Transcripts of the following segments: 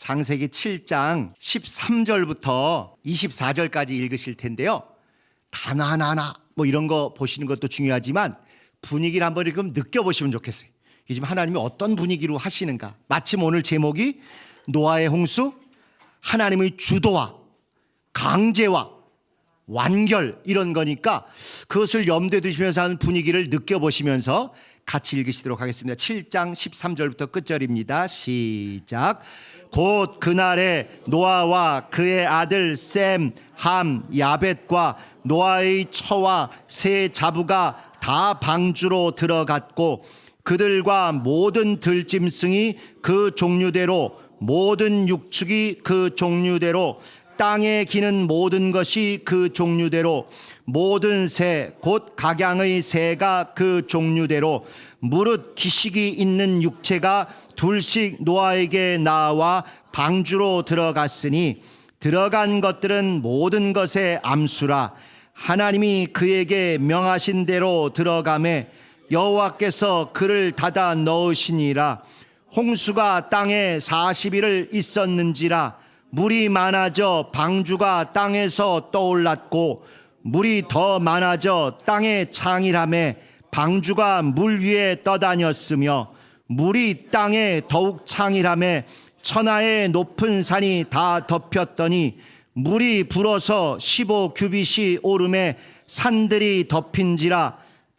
창세기 7장 13절부터 24절까지 읽으실 텐데요. 단어 하나하나 뭐 이런 거 보시는 것도 중요하지만 분위기를 한번 이렇게 느껴보시면 좋겠어요. 이게 지금 하나님이 어떤 분위기로 하시는가. 마침 오늘 제목이 노아의 홍수, 하나님의 주도와 강제와 완결 이런 거니까 그것을 염두에 두시면서 하는 분위기를 느껴보시면서 같이 읽으시도록 하겠습니다. 7장 13절부터 끝절입니다. 시작. 곧 그날에 노아와 그의 아들 셈, 함, 야벳과 노아의 처와 세 자부가 다 방주로 들어갔고 그들과 모든 들짐승이 그 종류대로 모든 육축이 그 종류대로 땅에 기는 모든 것이 그 종류대로 모든 새 곧 각양의 새가 그 종류대로 무릇 기식이 있는 육체가 둘씩 노아에게 나와 방주로 들어갔으니 들어간 것들은 모든 것의 암수라. 하나님이 그에게 명하신 대로 들어가매 여호와께서 그를 닫아 넣으시니라. 홍수가 땅에 40일을 있었는지라. 물이 많아져 방주가 땅에서 떠올랐고 물이 더 많아져 땅에 창이라매 방주가 물 위에 떠다녔으며 물이 땅에 더욱 창이라매 천하의 높은 산이 다 덮였더니 물이 불어서 15규빗이 오름에 산들이 덮인지라.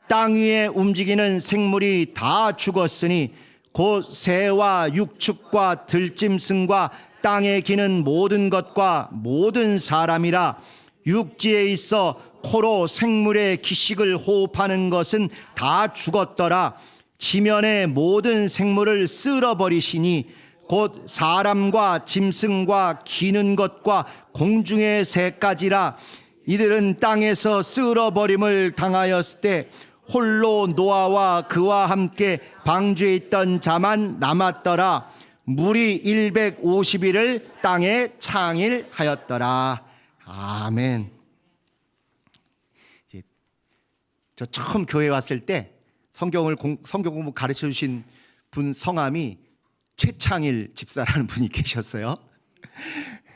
땅 위에 움직이는 생물이 다 죽었으니 곧 새와 육축과 들짐승과 땅에 기는 모든 것과 모든 사람이라. 육지에 있어 코로 생물의 기식을 호흡하는 것은 다 죽었더라. 지면의 모든 생물을 쓸어버리시니 곧 사람과 짐승과 기는 것과 공중의 새까지라. 이들은 땅에서 쓸어버림을 당하였을 때 홀로 노아와 그와 함께 방주에 있던 자만 남았더라. 물이 150일을 땅에 창일하였더라. 아멘. 저 처음 교회 왔을 때 성경 공부 가르쳐 주신 분 성함이 최창일 집사라는 분이 계셨어요.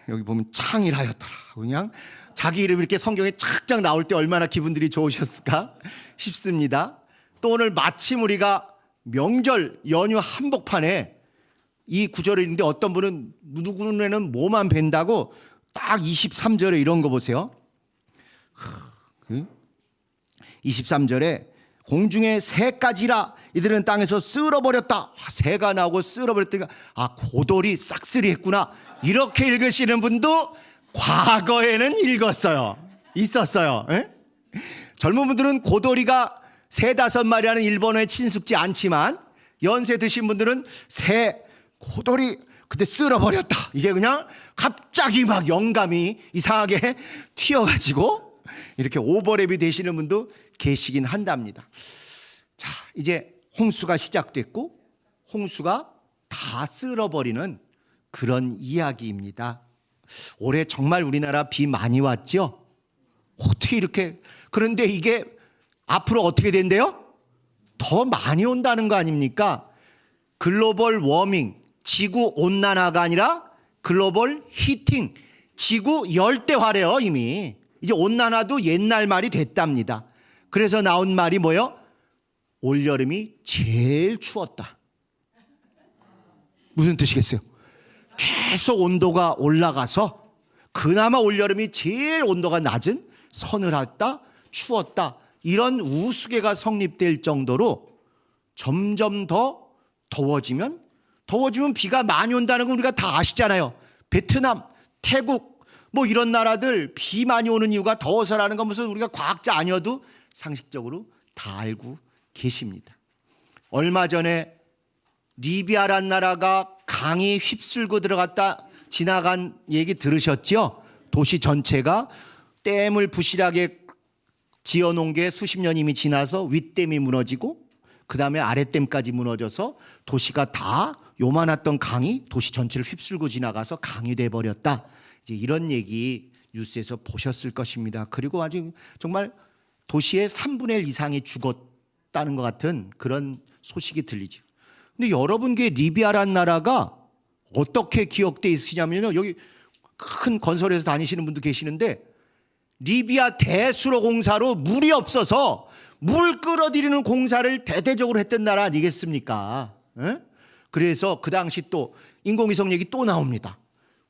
여기 보면 창일하였더라. 그냥 자기 이름이 이렇게 성경에 착착 나올 때 얼마나 기분들이 좋으셨을까 싶습니다. 또 오늘 마침 우리가 명절 연휴 한복판에 이 구절을 읽는데 어떤 분은 누구는 뭐만 뵌다고 딱 23절에 이런 거 보세요. 23절에 공중에 새까지라. 이들은 땅에서 쓸어버렸다. 새가 나오고 쓸어버렸다니까 고돌이 싹쓸이 했구나. 이렇게 읽으시는 분도 과거에는 읽었어요. 있었어요. 에? 젊은 분들은 고돌이가 3-5마리라는 일본어에 친숙지 않지만 연세 드신 분들은 새, 고돌이 그때 쓸어버렸다. 이게 그냥 갑자기 막 영감이 이상하게 튀어가지고 이렇게 오버랩이 되시는 분도 계시긴 한답니다. 자, 이제 홍수가 시작됐고 홍수가 다 쓸어버리는 그런 이야기입니다. 올해 정말 우리나라 비 많이 왔죠? 어떻게 이렇게, 그런데 이게 앞으로 어떻게 된대요? 더 많이 온다는 거 아닙니까? 글로벌 워밍, 지구 온난화가 아니라 글로벌 히팅, 지구 열대화래요. 이미 이제 온난화도 옛날 말이 됐답니다. 그래서 나온 말이 뭐예요? 올여름이 제일 추웠다. 무슨 뜻이겠어요? 계속 온도가 올라가서 그나마 올여름이 제일 온도가 낮은, 서늘했다, 추웠다, 이런 우스개가 성립될 정도로 점점 더 더워지면 비가 많이 온다는 건 우리가 다 아시잖아요. 베트남, 태국 뭐 이런 나라들 비 많이 오는 이유가 더워서라는 건 무슨 우리가 과학자 아니어도 상식적으로 다 알고 계십니다. 얼마 전에 리비아란 나라가 강이 휩쓸고 들어갔다 지나간 얘기 들으셨죠? 도시 전체가 댐을 부실하게 지어놓은 게 수십 년 이미 지나서 윗댐이 무너지고 그 다음에 아랫댐까지 무너져서 도시가 다 요만했던 강이 도시 전체를 휩쓸고 지나가서 강이 돼버렸다. 이제 이런 얘기 뉴스에서 보셨을 것입니다. 그리고 아주 정말 도시의 3분의 1 이상이 죽었다는 것 같은 그런 소식이 들리죠. 근데 여러분, 그 리비아란 나라가 어떻게 기억되어 있으냐면요, 여기 큰 건설에서 다니시는 분도 계시는데 리비아 대수로 공사로 물이 없어서 물 끌어들이는 공사를 대대적으로 했던 나라 아니겠습니까? 에? 그래서 그 당시 또 인공위성 얘기 또 나옵니다.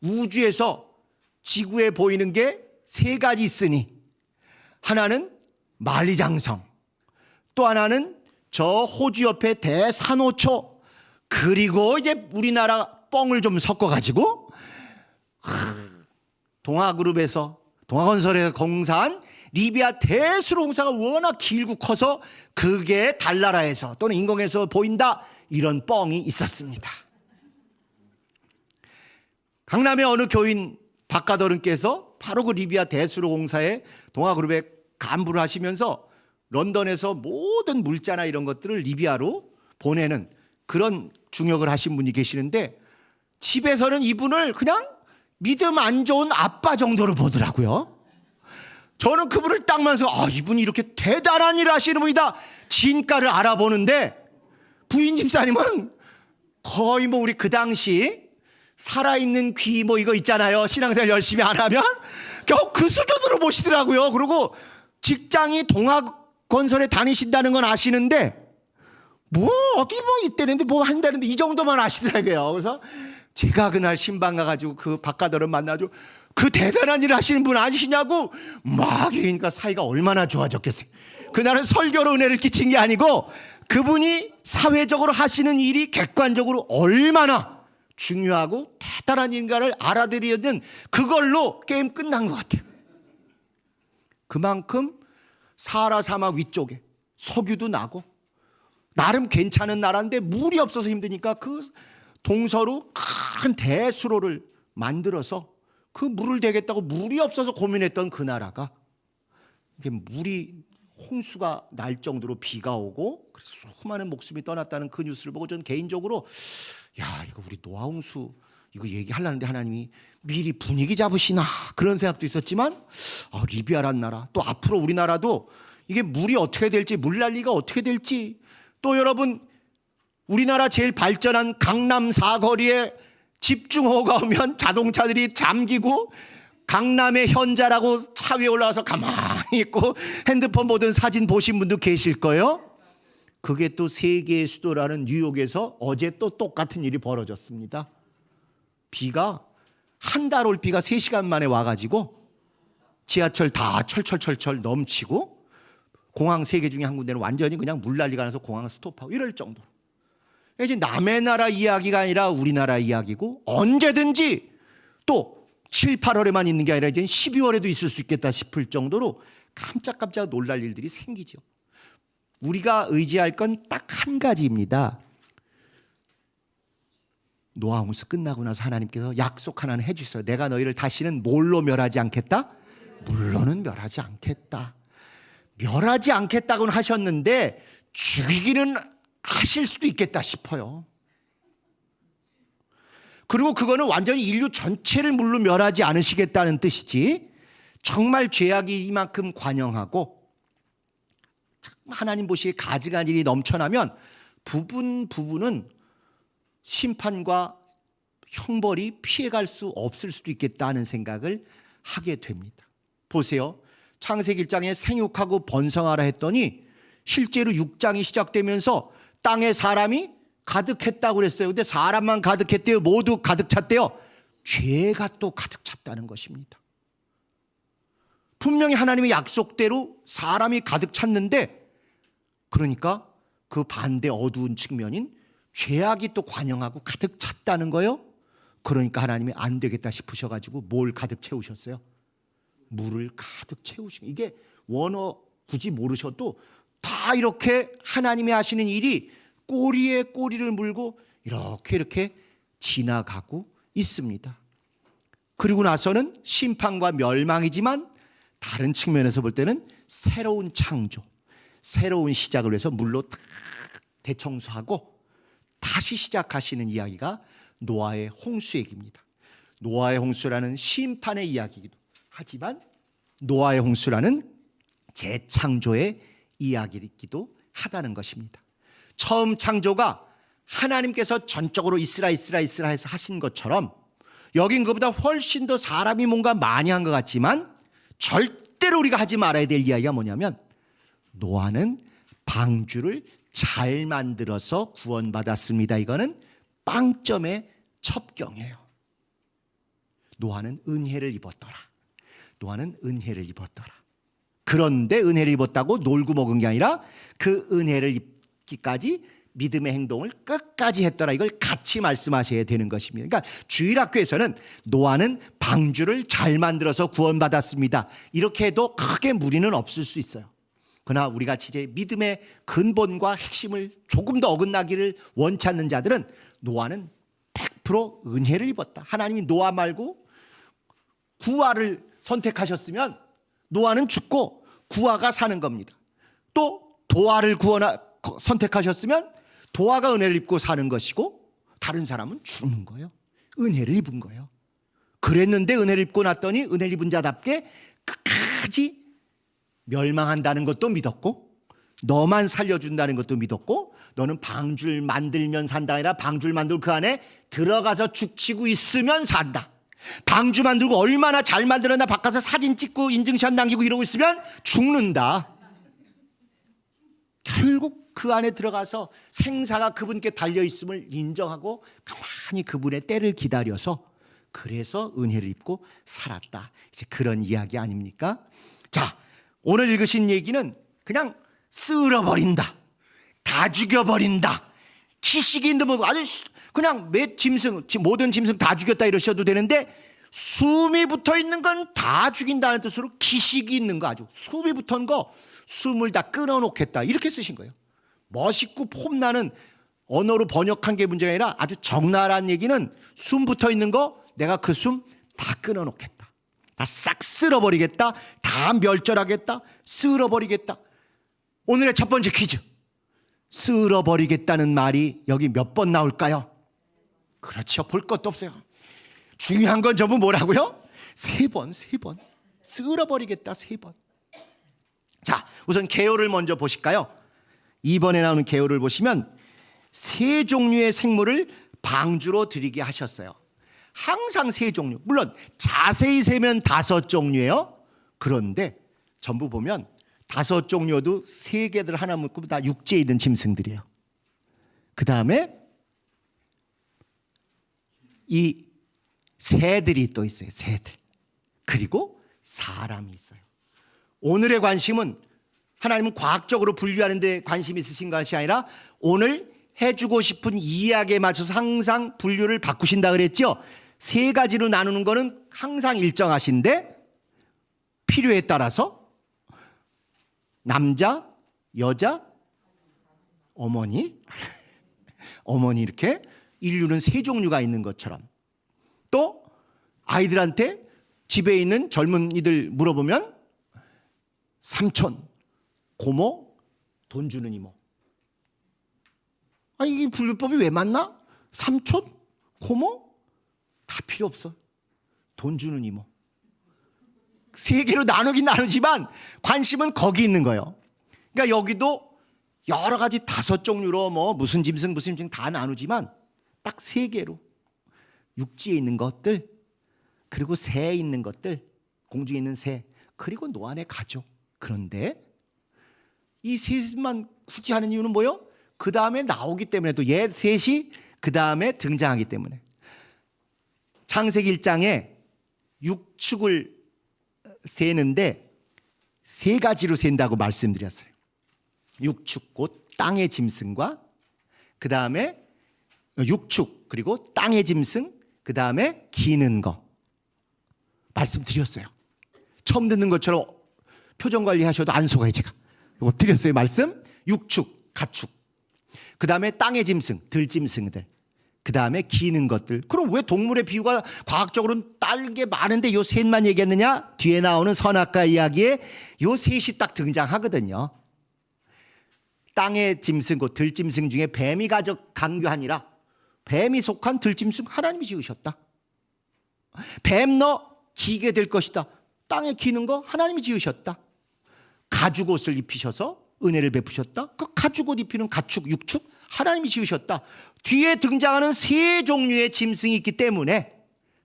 우주에서 지구에 보이는 게 세 가지 있으니 하나는 만리장성, 또 하나는 저 호주 옆에 대산호초, 그리고 이제 우리나라 뻥을 좀 섞어가지고 동아그룹에서 동아건설에서 공사한 리비아 대수로 공사가 워낙 길고 커서 그게 달나라에서 또는 인공에서 보인다, 이런 뻥이 있었습니다. 강남의 어느 교인 박가더른께서 바로 그 리비아 대수로 공사에 동아그룹에 간부를 하시면서 런던에서 모든 물자나 이런 것들을 리비아로 보내는 그런 중역을 하신 분이 계시는데 집에서는 이분을 그냥 믿음 안 좋은 아빠 정도로 보더라고요. 저는 그분을 딱 만나서 이분이 이렇게 대단한 일을 하시는 분이다, 진가를 알아보는데 부인 집사님은 거의 뭐 우리 그 당시 살아있는 귀 뭐 이거 있잖아요. 신앙생활 열심히 안 하면 겨우 그 수준으로 보시더라고요. 그리고 직장이 동아건설에 다니신다는 건 아시는데 뭐 어디 뭐 이때는데 뭐 한다는데 이 정도만 아시더라고요. 그래서 제가 그날 신방 가가지고 그 박가더를 만나죠. 그 대단한 일을 하시는 분 아니시냐고 막 그러니까 사이가 얼마나 좋아졌겠어요. 그날은 설교로 은혜를 끼친 게 아니고 그분이 사회적으로 하시는 일이 객관적으로 얼마나 중요하고 대단한 인간을 알아들이는 그걸로 게임 끝난 것 같아요. 그만큼 사하라 사막 위쪽에 석유도 나고 나름 괜찮은 나라인데 물이 없어서 힘드니까 그 동서로 큰 대수로를 만들어서 그 물을 대겠다고 물이 없어서 고민했던 그 나라가 이게 물이 홍수가 날 정도로 비가 오고 그래서 수많은 목숨이 떠났다는 그 뉴스를 보고 저는 개인적으로 이거 우리 노아홍수 이거 얘기하려는데 하나님이 미리 분위기 잡으시나 그런 생각도 있었지만 리비아란 나라 또 앞으로 우리나라도 이게 물이 어떻게 될지 물난리가 어떻게 될지 또 여러분 우리나라 제일 발전한 강남 사거리에 집중호우가 오면 자동차들이 잠기고 강남의 현자라고 차 위에 올라와서 가만히 있고 핸드폰 보던 사진 보신 분도 계실 거예요. 그게 또 세계의 수도라는 뉴욕에서 어제 또 똑같은 일이 벌어졌습니다. 비가 한 달 올 비가 3시간 만에 와가지고 지하철 다 철철철철 넘치고 공항 3개 중에 한 군데는 완전히 그냥 물난리가 나서 공항 스톱하고 이럴 정도로. 이제 남의 나라 이야기가 아니라 우리나라 이야기고 언제든지 또 7, 8월에만 있는 게 아니라 이제 12월에도 있을 수 있겠다 싶을 정도로 깜짝깜짝 놀랄 일들이 생기죠. 우리가 의지할 건 딱 한 가지입니다. 노아홍수 끝나고 나서 하나님께서 약속 하나는 해주셨어요. 내가 너희를 다시는 뭘로 멸하지 않겠다? 물로는 멸하지 않겠다. 멸하지 않겠다고는 하셨는데 죽이기는 하실 수도 있겠다 싶어요. 그리고 그거는 완전히 인류 전체를 물로 멸하지 않으시겠다는 뜻이지 정말 죄악이 이만큼 관영하고 하나님 보시기에 가지가지 일이 넘쳐나면 부분은 심판과 형벌이 피해갈 수 없을 수도 있겠다는 생각을 하게 됩니다. 보세요. 창세기 1장에 생육하고 번성하라 했더니 실제로 6장이 시작되면서 땅에 사람이 가득했다고 그랬어요. 근데 사람만 가득했대요? 모두 가득 찼대요? 죄가 또 가득 찼다는 것입니다. 분명히 하나님의 약속대로 사람이 가득 찼는데 그러니까 그 반대 어두운 측면인 죄악이 또 관영하고 가득 찼다는 거예요. 그러니까 하나님이 안 되겠다 싶으셔가지고 뭘 가득 채우셨어요? 물을 가득 채우시고 이게 원어 굳이 모르셔도 다 이렇게 하나님이 하시는 일이 꼬리에 꼬리를 물고 이렇게 지나가고 있습니다. 그리고 나서는 심판과 멸망이지만 다른 측면에서 볼 때는 새로운 창조, 새로운 시작을 위해서 물로 다 대청소하고 다시 시작하시는 이야기가 노아의 홍수 얘기입니다. 노아의 홍수라는 심판의 이야기이기도 하지만 노아의 홍수라는 재창조의 이야기이기도 하다는 것입니다. 처음 창조가 하나님께서 전적으로 이스라 해서 하신 것처럼 여긴 그보다 훨씬 더 사람이 뭔가 많이 한 것 같지만 절대로 우리가 하지 말아야 될 이야기가 뭐냐면 노아는 방주를 잘 만들어서 구원받았습니다. 이거는 빵점의 첩경이에요. 노아는 은혜를 입었더라. 노아는 은혜를 입었더라. 그런데 은혜를 입었다고 놀고 먹은 게 아니라 그 은혜를 입기까지 믿음의 행동을 끝까지 했더라. 이걸 같이 말씀하셔야 되는 것입니다. 그러니까 주일학교에서는 노아는 방주를 잘 만들어서 구원받았습니다. 이렇게 해도 크게 무리는 없을 수 있어요. 그러나 우리 같이 이제 믿음의 근본과 핵심을 조금 더 어긋나기를 원치 않는 자들은 노아는 100% 은혜를 입었다. 하나님이 노아 말고 구아를 선택하셨으면 노아는 죽고 구아가 사는 겁니다. 또 도아를 선택하셨으면 도아가 은혜를 입고 사는 것이고 다른 사람은 죽는 거예요. 은혜를 입은 거예요. 그랬는데 은혜를 입고 났더니 은혜를 입은 자답게 끝까지 멸망한다는 것도 믿었고 너만 살려준다는 것도 믿었고 너는 방주를 만들면 산다 아니라 방주를 만들고 그 안에 들어가서 죽치고 있으면 산다. 방주 만들고 얼마나 잘 만들었나 바깥에서 사진 찍고 인증샷 남기고 이러고 있으면 죽는다. 결국 그 안에 들어가서 생사가 그분께 달려있음을 인정하고 가만히 그분의 때를 기다려서 그래서 은혜를 입고 살았다. 이제 그런 이야기 아닙니까? 자, 오늘 읽으신 얘기는 그냥 쓸어버린다, 다 죽여버린다, 기식이 있는 뭐 아주 그냥 모든 짐승 다 죽였다 이러셔도 되는데 숨이 붙어있는 건 다 죽인다는 뜻으로 기식이 있는 거 아주 숨이 붙은 거 숨을 다 끊어놓겠다 이렇게 쓰신 거예요. 멋있고 폼나는 언어로 번역한 게 문제가 아니라 아주 적나라한 얘기는 숨 붙어있는 거 내가 그 숨 다 끊어놓겠다. 다 싹 쓸어버리겠다. 다 멸절하겠다. 쓸어버리겠다. 오늘의 첫 번째 퀴즈. 쓸어버리겠다는 말이 여기 몇 번 나올까요? 그렇죠. 볼 것도 없어요. 중요한 건 전부 뭐라고요? 3번. 쓸어버리겠다 3번. 자, 우선 개요를 먼저 보실까요? 2번에 나오는 개요를 보시면 3종류의 생물을 방주로 드리게 하셨어요. 항상 3종류. 물론 자세히 세면 5종류예요. 그런데 전부 보면 5종류도 3개들 하나 묶고 다 육지에 있는 짐승들이에요. 그 다음에 이 새들이 또 있어요. 새들. 그리고 사람이 있어요. 오늘의 관심은 하나님은 과학적으로 분류하는 데 관심이 있으신 것이 아니라 오늘 해주고 싶은 이야기에 맞춰서 항상 분류를 바꾸신다 그랬죠. 3가지로 나누는 거는 항상 일정하신데 필요에 따라서 남자, 여자, 어머니 이렇게 인류는 3종류가 있는 것처럼 또 아이들한테 집에 있는 젊은이들 물어보면 삼촌, 고모, 돈 주는 이모. 이게 분류법이 왜 맞나? 삼촌, 고모 다 필요 없어. 돈 주는 이모. 3개로 나누긴 나누지만 관심은 거기 있는 거예요. 그러니까 여기도 여러 가지 5종류로 뭐 무슨 짐승 다 나누지만 딱 3개로 육지에 있는 것들 그리고 새에 있는 것들 공중에 있는 새 그리고 노아의 가족. 그런데 이 셋만 굳이 하는 이유는 뭐예요? 그 다음에 나오기 때문에 또 얘 셋이 그 다음에 등장하기 때문에 창세기 1장에 육축을 세는데 3가지로 센다고 말씀드렸어요. 육축 곧 땅의 짐승과 그 다음에 육축 그리고 땅의 짐승 그 다음에 기는 거 말씀드렸어요. 처음 듣는 것처럼 표정 관리하셔도 안 속아요. 제가 이거 드렸어요. 말씀 육축 가축 그 다음에 땅의 짐승 들짐승들 그 다음에 기는 것들. 그럼 왜 동물의 비유가 과학적으로는 딸게 많은데 요 셋만 얘기했느냐? 뒤에 나오는 선악과 이야기에 요 셋이 딱 등장하거든요. 땅의 짐승 곧 들짐승 중에 뱀이 강교하니라. 뱀이 속한 들짐승 하나님이 지으셨다. 뱀 너 기게 될 것이다. 땅에 기는 거 하나님이 지으셨다. 가죽옷을 입히셔서 은혜를 베푸셨다. 그 가죽옷 입히는 가축 육축 하나님이 지으셨다. 뒤에 등장하는 세 종류의 짐승이 있기 때문에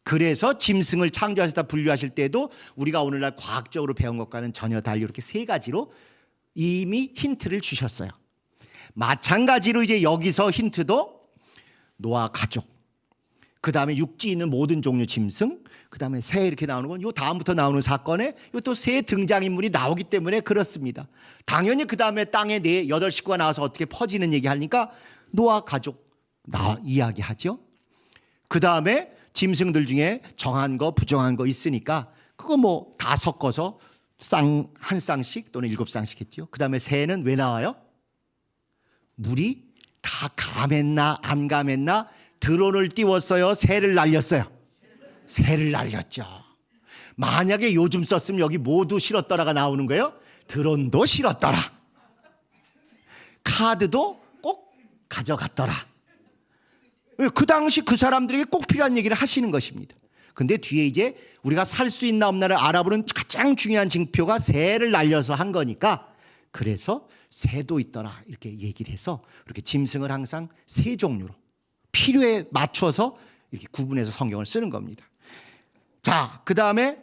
그래서 짐승을 창조하셨다 분류하실 때도 우리가 오늘날 과학적으로 배운 것과는 전혀 달리 이렇게 세 가지로 이미 힌트를 주셨어요. 마찬가지로 이제 여기서 힌트도 노아 가족, 그 다음에 육지에 있는 모든 종류 짐승, 그 다음에 새 이렇게 나오는 건 요 다음부터 나오는 사건에 요 또 새 등장인물이 나오기 때문에 그렇습니다. 당연히 그 다음에 땅에 8 식구가 나와서 어떻게 퍼지는 얘기하니까 노아 가족 이야기하죠. 그 다음에 짐승들 중에 정한 거 부정한 거 있으니까 그거 뭐 다 섞어서 한 쌍씩 또는 7쌍씩 했죠. 그 다음에 새는 왜 나와요? 물이 다 감했나 안 감했나 드론을 띄웠어요, 새를 날렸어요? 새를 날렸죠. 만약에 요즘 썼으면 여기 모두 실었더라가 나오는 거예요. 드론도 실었더라, 카드도 꼭 가져갔더라. 그 당시 그 사람들에게 꼭 필요한 얘기를 하시는 것입니다. 근데 뒤에 이제 우리가 살 수 있나 없나를 알아보는 가장 중요한 징표가 새를 날려서 한 거니까 그래서 새도 있더라 이렇게 얘기를 해서 이렇게 짐승을 항상 세 종류로 필요에 맞춰서 이렇게 구분해서 성경을 쓰는 겁니다. 자, 그 다음에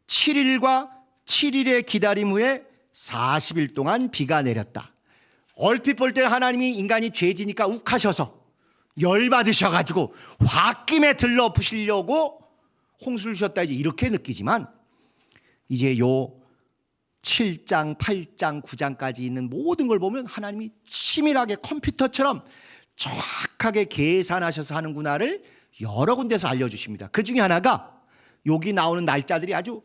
7일과 7일의 기다림 후에 40일 동안 비가 내렸다. 얼핏 볼 때 하나님이 인간이 죄지니까 욱하셔서 열받으셔가지고 홧김에 들러부시려고 홍수를 주셨다 이제 이렇게 느끼지만 이제 요 7장, 8장, 9장까지 있는 모든 걸 보면 하나님이 치밀하게 컴퓨터처럼 정확하게 계산하셔서 하는구나를 여러 군데서 알려주십니다. 그 중에 하나가 여기 나오는 날짜들이 아주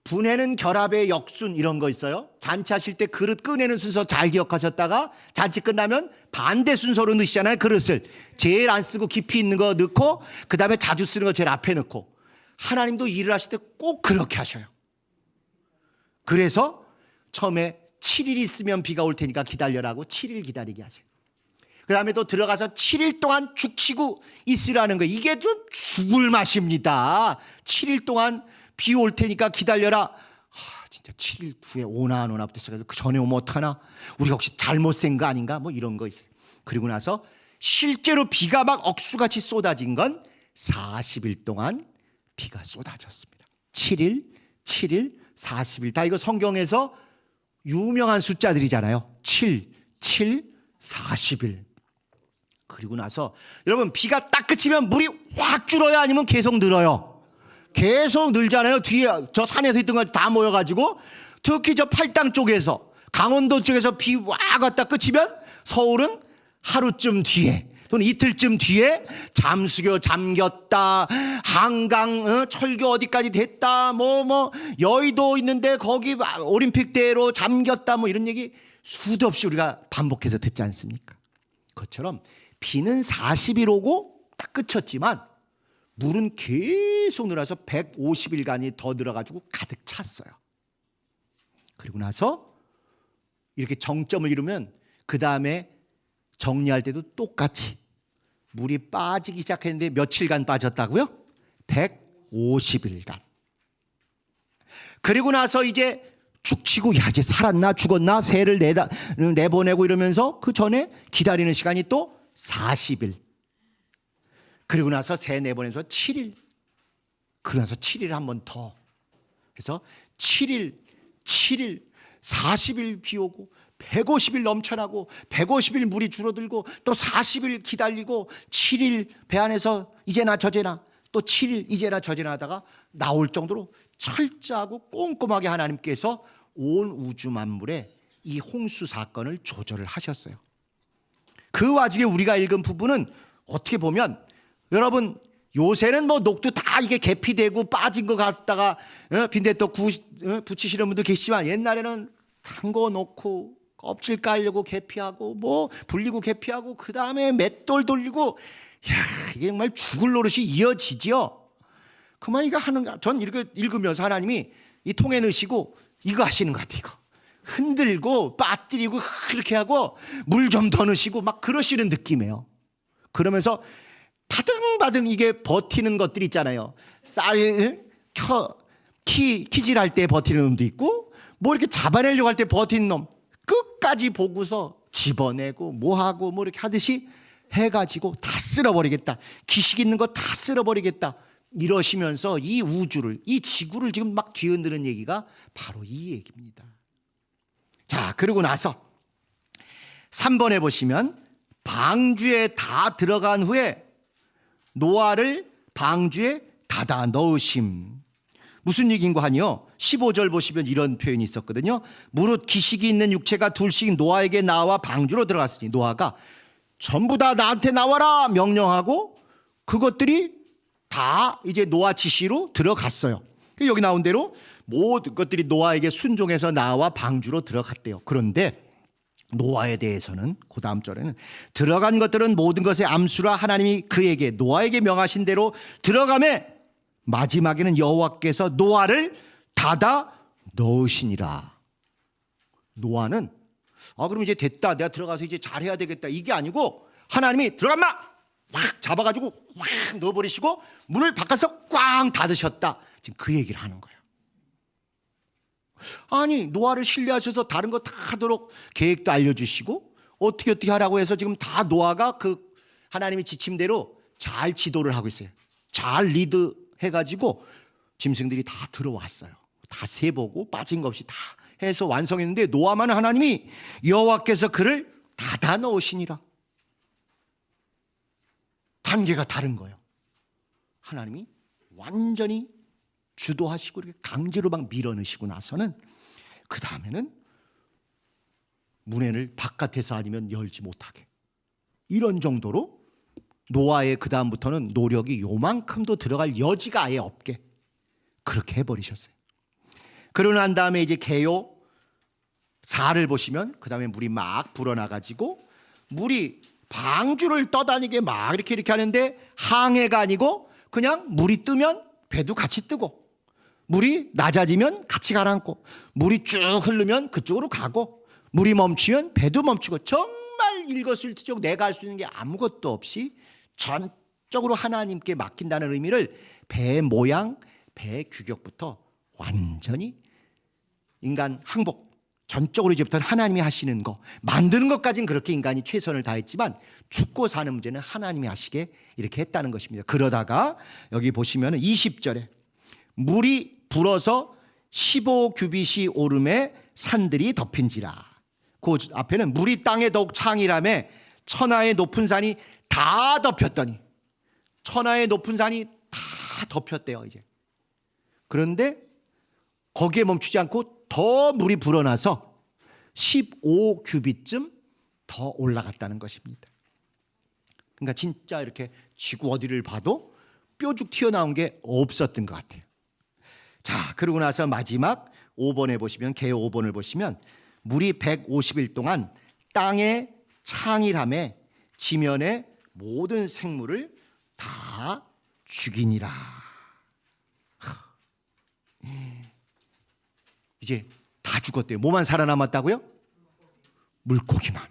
분해는 결합의 역순 이런 거 있어요. 잔치하실 때 그릇 꺼내는 순서 잘 기억하셨다가 잔치 끝나면 반대 순서로 넣으시잖아요. 그릇을 제일 안 쓰고 깊이 있는 거 넣고 그 다음에 자주 쓰는 거 제일 앞에 넣고. 하나님도 일을 하실 때 꼭 그렇게 하셔요. 그래서 처음에 7일 있으면 비가 올 테니까 기다려라고 7일 기다리게 하세요. 그 다음에 또 들어가서 7일 동안 죽치고 있으라는 거예요. 이게 좀 죽을 맛입니다. 7일 동안 비 올 테니까 기다려라. 진짜 7일 후에 오나 안 오나부터 시작해서 그 전에 오면 어떡하나? 우리가 혹시 잘못 센 거 아닌가? 뭐 이런 거 있어요. 그리고 나서 실제로 비가 막 억수같이 쏟아진 건 40일 동안 비가 쏟아졌습니다. 7일, 7일, 40일. 다 이거 성경에서 유명한 숫자들이잖아요. 7, 7, 40일. 그리고 나서 여러분 비가 딱 그치면 물이 확 줄어요? 아니면 계속 늘어요? 계속 늘잖아요. 뒤에 저 산에서 있던 거 다 모여가지고 특히 저 팔당 쪽에서 강원도 쪽에서 비 와 갔다 끝이면 서울은 하루쯤 뒤에 또는 이틀쯤 뒤에 잠수교 잠겼다, 한강 철교 어디까지 됐다, 뭐 여의도 있는데 거기 올림픽대로 잠겼다, 뭐 이런 얘기 수도 없이 우리가 반복해서 듣지 않습니까? 그것처럼 비는 40일 오고 딱 그쳤지만 물은 계속 늘어서 150일간이 더 늘어가지고 가득 찼어요. 그리고 나서 이렇게 정점을 이루면 그 다음에 정리할 때도 똑같이 물이 빠지기 시작했는데 며칠간 빠졌다고요? 150일간. 그리고 나서 이제 죽치고 야 이제 살았나 죽었나 새를 내보내고 이러면서 그 전에 기다리는 시간이 또 40일. 그리고 나서 새 내보내면서 7일. 그러고 나서 7일 한 번 더. 그래서 7일, 40일 비 오고 150일 넘쳐나고 150일 물이 줄어들고 또 40일 기다리고 7일 배 안에서 이제나 저제나 또 7일 이제나 저제나 하다가 나올 정도로 철저하고 꼼꼼하게 하나님께서 온 우주 만물에 이 홍수 사건을 조절을 하셨어요. 그 와중에 우리가 읽은 부분은 어떻게 보면 여러분 요새는 뭐 녹두 다 이게 계피되고 빠진 거 갖다가 빈대떡 붙이시는 분도 계시지만 옛날에는 담궈 놓고 껍질 깔려고 계피하고 뭐 불리고 계피하고 그 다음에 맷돌 돌리고 야 이게 정말 죽을 노릇이 이어지지요. 그만 이거 하는 전 이렇게 읽으면서 하나님이 이 통에 넣으시고 이거 하시는 것 같아요. 이거 흔들고 빠뜨리고 그렇게 하고 물 좀 더 넣으시고 막 그러시는 느낌이에요. 그러면서 바등바등 이게 버티는 것들이 있잖아요. 쌀 키질할 때 버티는 놈도 있고 뭐 이렇게 잡아내려고 할 때 버티는 놈 끝까지 보고서 집어내고 뭐하고 뭐 이렇게 하듯이 해가지고 다 쓸어버리겠다. 기식 있는 거 다 쓸어버리겠다. 이러시면서 이 우주를, 이 지구를 지금 막 뒤흔드는 얘기가 바로 이 얘기입니다. 자, 그러고 나서 3번에 보시면 방주에 다 들어간 후에 노아를 방주에 닫아 넣으심. 무슨 얘기인가 하니요, 15절 보시면 이런 표현이 있었거든요. 무릇 기식이 있는 육체가 둘씩 노아에게 나와 방주로 들어갔으니 노아가 전부 다 나한테 나와라 명령하고 그것들이 다 이제 노아 지시로 들어갔어요. 여기 나온 대로 모든 것들이 노아에게 순종해서 나와 방주로 들어갔대요. 그런데 노아에 대해서는 그 다음 절에는 들어간 것들은 모든 것의 암수라 하나님이 그에게 노아에게 명하신 대로 들어가매 마지막에는 여호와께서 노아를 닫아 넣으시니라. 노아는 그럼 이제 됐다, 내가 들어가서 이제 잘해야 되겠다, 이게 아니고 하나님이 들어간마 확 잡아가지고 확 넣어버리시고 문을 바꿔서 꽝 닫으셨다. 지금 그 얘기를 하는 거예요. 아니, 노아를 신뢰하셔서 다른 거 다 하도록 계획도 알려주시고 어떻게 하라고 해서 지금 다 노아가 그 하나님의 지침대로 잘 지도를 하고 있어요. 잘 리드 해가지고 짐승들이 다 들어왔어요. 다 세보고 빠진 거 없이 다 해서 완성했는데 노아만 하나님이 여호와께서 그를 닫아 넣으시니라. 단계가 다른 거예요. 하나님이 완전히 주도하시고 이렇게 강제로 막 밀어넣으시고 나서는 그 다음에는 문을 바깥에서 아니면 열지 못하게, 이런 정도로 노아의 그 다음부터는 노력이 요만큼도 들어갈 여지가 아예 없게 그렇게 해버리셨어요. 그러고 난 다음에 이제 개요 4를 보시면 그 다음에 물이 막 불어나가지고 물이 방주를 떠다니게 막 이렇게 하는데 항해가 아니고 그냥 물이 뜨면 배도 같이 뜨고 물이 낮아지면 같이 가라앉고 물이 쭉 흐르면 그쪽으로 가고 물이 멈추면 배도 멈추고 정말 일거수일투족 내가 할 수 있는 게 아무것도 없이 전적으로 하나님께 맡긴다는 의미를 배 모양, 배 규격부터 완전히 인간 항복 전적으로 이제부터는 하나님이 하시는 거, 만드는 것까지는 그렇게 인간이 최선을 다했지만 죽고 사는 문제는 하나님이 하시게 이렇게 했다는 것입니다. 그러다가 여기 보시면 20절에 물이 불어서 15규빗이 오름에 산들이 덮인지라. 그 앞에는 물이 땅에 더욱 창이라매 천하의 높은 산이 다 덮였더니, 천하의 높은 산이 다 덮였대요 이제. 그런데 거기에 멈추지 않고 더 물이 불어나서 15규빗쯤 더 올라갔다는 것입니다. 그러니까 진짜 이렇게 지구 어디를 봐도 뾰죽 튀어나온 게 없었던 것 같아요. 자, 그러고 나서 마지막 5번에 보시면, 개요 5번을 보시면 물이 150일 동안 땅의 창이라매 지면의 모든 생물을 다 죽이니라. 이제 다 죽었대요. 뭐만 살아남았다고요? 물고기만.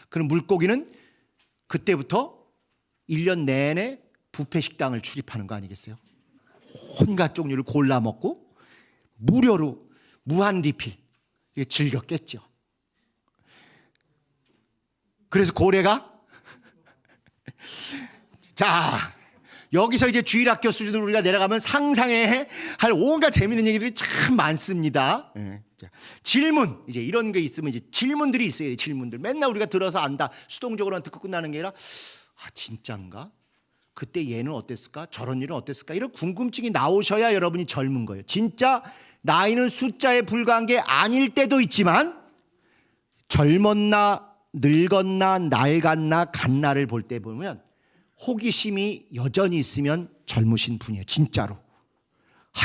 그럼 물고기는 그때부터 1년 내내 뷔페 식당을 출입하는 거 아니겠어요? 온갖 종류를 골라 먹고 무료로 무한 리필 즐겼겠죠. 그래서 고래가 자, 여기서 이제 주일학교 수준으로 우리가 내려가면 상상해 할 온갖 재밌는 얘기들이 참 많습니다. 질문, 이제 이런 게 있으면 이제 질문들이 있어요. 질문들 맨날 우리가 들어서 안다, 수동적으로만 듣고 끝나는 게 아니라 진짠가? 그때 얘는 어땠을까? 저런 일은 어땠을까? 이런 궁금증이 나오셔야 여러분이 젊은 거예요. 진짜 나이는 숫자에 불과한 게 아닐 때도 있지만 젊었나 늙었나 낡았나 갓나를 볼 때 보면 호기심이 여전히 있으면 젊으신 분이에요. 진짜로.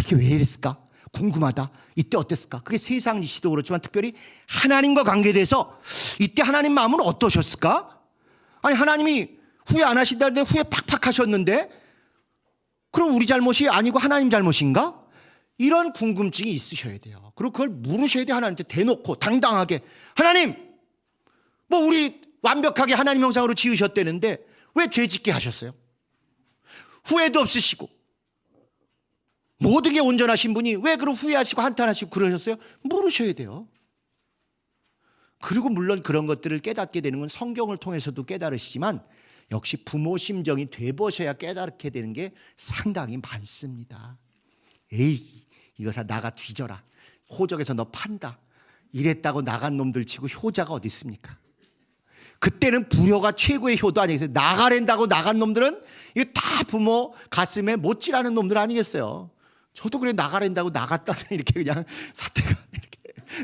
이게 왜 이랬을까? 궁금하다. 이때 어땠을까? 그게 세상 이시도 그렇지만 특별히 하나님과 관계돼서 이때 하나님 마음은 어떠셨을까? 아니, 하나님이 후회 안 하신다는데 후회 팍팍 하셨는데 그럼 우리 잘못이 아니고 하나님 잘못인가? 이런 궁금증이 있으셔야 돼요. 그리고 그걸 물으셔야 돼요. 하나님한테 대놓고 당당하게. 하나님, 뭐 우리 완벽하게 하나님 형상으로 지으셨다는데 왜 죄 짓게 하셨어요? 후회도 없으시고 모든 게 온전하신 분이 왜 그런 후회하시고 한탄하시고 그러셨어요? 물으셔야 돼요. 그리고 물론 그런 것들을 깨닫게 되는 건 성경을 통해서도 깨달으시지만 역시 부모 심정이 돼보셔야 깨닫게 되는 게 상당히 많습니다. 에이, 이거 사 나가 뒤져라. 호적에서 너 판다. 이랬다고 나간 놈들 치고 효자가 어디 있습니까? 그때는 불효가 최고의 효도 아니겠어요? 나가랜다고 나간 놈들은 이거 다 부모 가슴에 못질하는 놈들 아니겠어요? 저도 그래 나가랜다고 나갔다는 이렇게 그냥 사태가 이렇게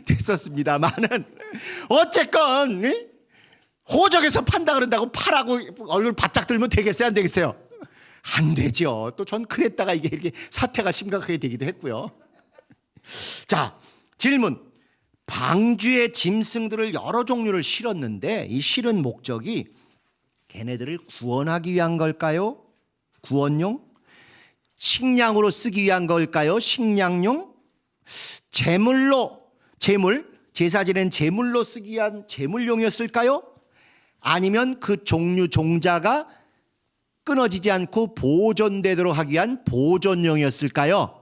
됐었습니다만은 어쨌건 호적에서 판다 그런다고 파라고 얼굴 바짝 들면 되겠어요? 안 되겠어요? 안 되죠. 또 전 그랬다가 이게 이렇게 사태가 심각하게 되기도 했고요. 자, 질문. 방주의 짐승들을 여러 종류를 실었는데 이 실은 목적이 걔네들을 구원하기 위한 걸까요? 구원용? 식량으로 쓰기 위한 걸까요? 식량용? 제사 지낸 제물로 쓰기 위한 제물용이었을까요? 아니면 그 종류 종자가 끊어지지 않고 보존되도록 하기 위한 보존용이었을까요?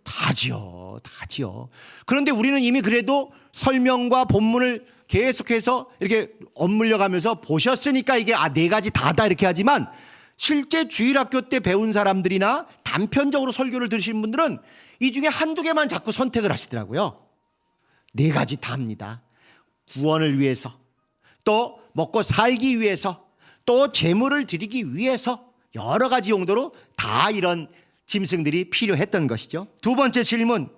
다지요. 그런데 우리는 이미 그래도 설명과 본문을 계속해서 이렇게 엇물려 가면서 보셨으니까 이게 네 가지 다다 이렇게 하지만 실제 주일학교 때 배운 사람들이나 단편적으로 설교를 들으시는 분들은 이 중에 한두 개만 자꾸 선택을 하시더라고요. 네 가지 다입니다. 구원을 위해서, 또 먹고 살기 위해서, 또 제물을 드리기 위해서 여러 가지 용도로 다 이런 짐승들이 필요했던 것이죠. 두 번째 질문.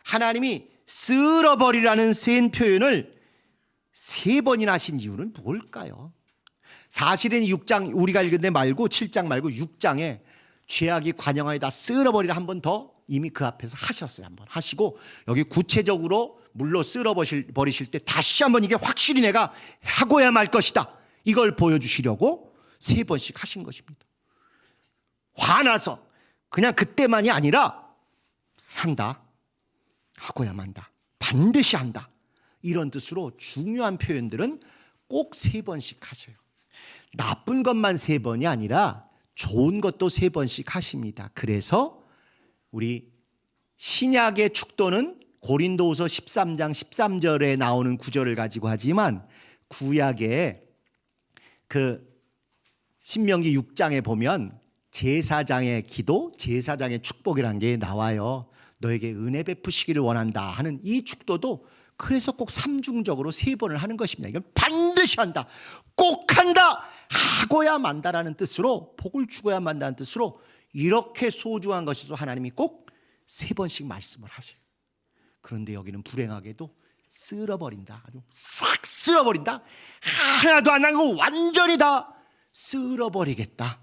하나님이 쓸어버리라는 센 표현을 3번이나 하신 이유는 뭘까요? 사실은 6장 우리가 읽은 데 말고 7장 말고 6장에 죄악이 관영하여다 쓸어버리라 한 번 더 이미 그 앞에서 하셨어요. 한번 하시고 여기 구체적으로 물로 쓸어버리실 때 다시 한번 이게 확실히 내가 하고야 말 것이다. 이걸 보여주시려고 3번씩 하신 것입니다. 화나서 그냥 그때만이 아니라 한다. 하고야 만다. 반드시 한다. 이런 뜻으로 중요한 표현들은 꼭 3번씩 하셔요. 나쁜 것만 3번이 아니라 좋은 것도 3번씩 하십니다. 그래서 우리 신약의 축도는 고린도후서 13장 13절에 나오는 구절을 가지고 하지만 구약의 그 신명기 6장에 보면 제사장의 기도, 제사장의 축복이라는 게 나와요. 너에게 은혜 베푸시기를 원한다 하는 이 축도도 그래서 꼭 삼중적으로 3번을 하는 것입니다. 이건 반드시 한다, 꼭 한다, 하고야 만다라는 뜻으로, 복을 주고야 만다는 뜻으로 이렇게 소중한 것이서 하나님이 꼭 3번씩 말씀을 하셔요. 그런데 여기는 불행하게도 쓸어버린다, 아주 싹 쓸어버린다, 하나도 안 남고 완전히 다 쓸어버리겠다,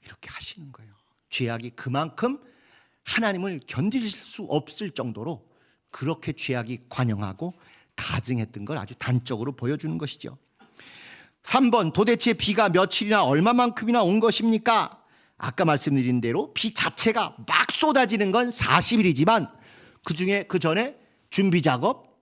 이렇게 하시는 거예요. 죄악이 그만큼 하나님을 견딜 수 없을 정도로 그렇게 죄악이 관영하고 가증했던 걸 아주 단적으로 보여주는 것이죠. 3번, 도대체 비가 며칠이나 얼마만큼이나 온 것입니까? 아까 말씀드린 대로 비 자체가 막 쏟아지는 건 40일이지만 그중에 그 전에 준비 작업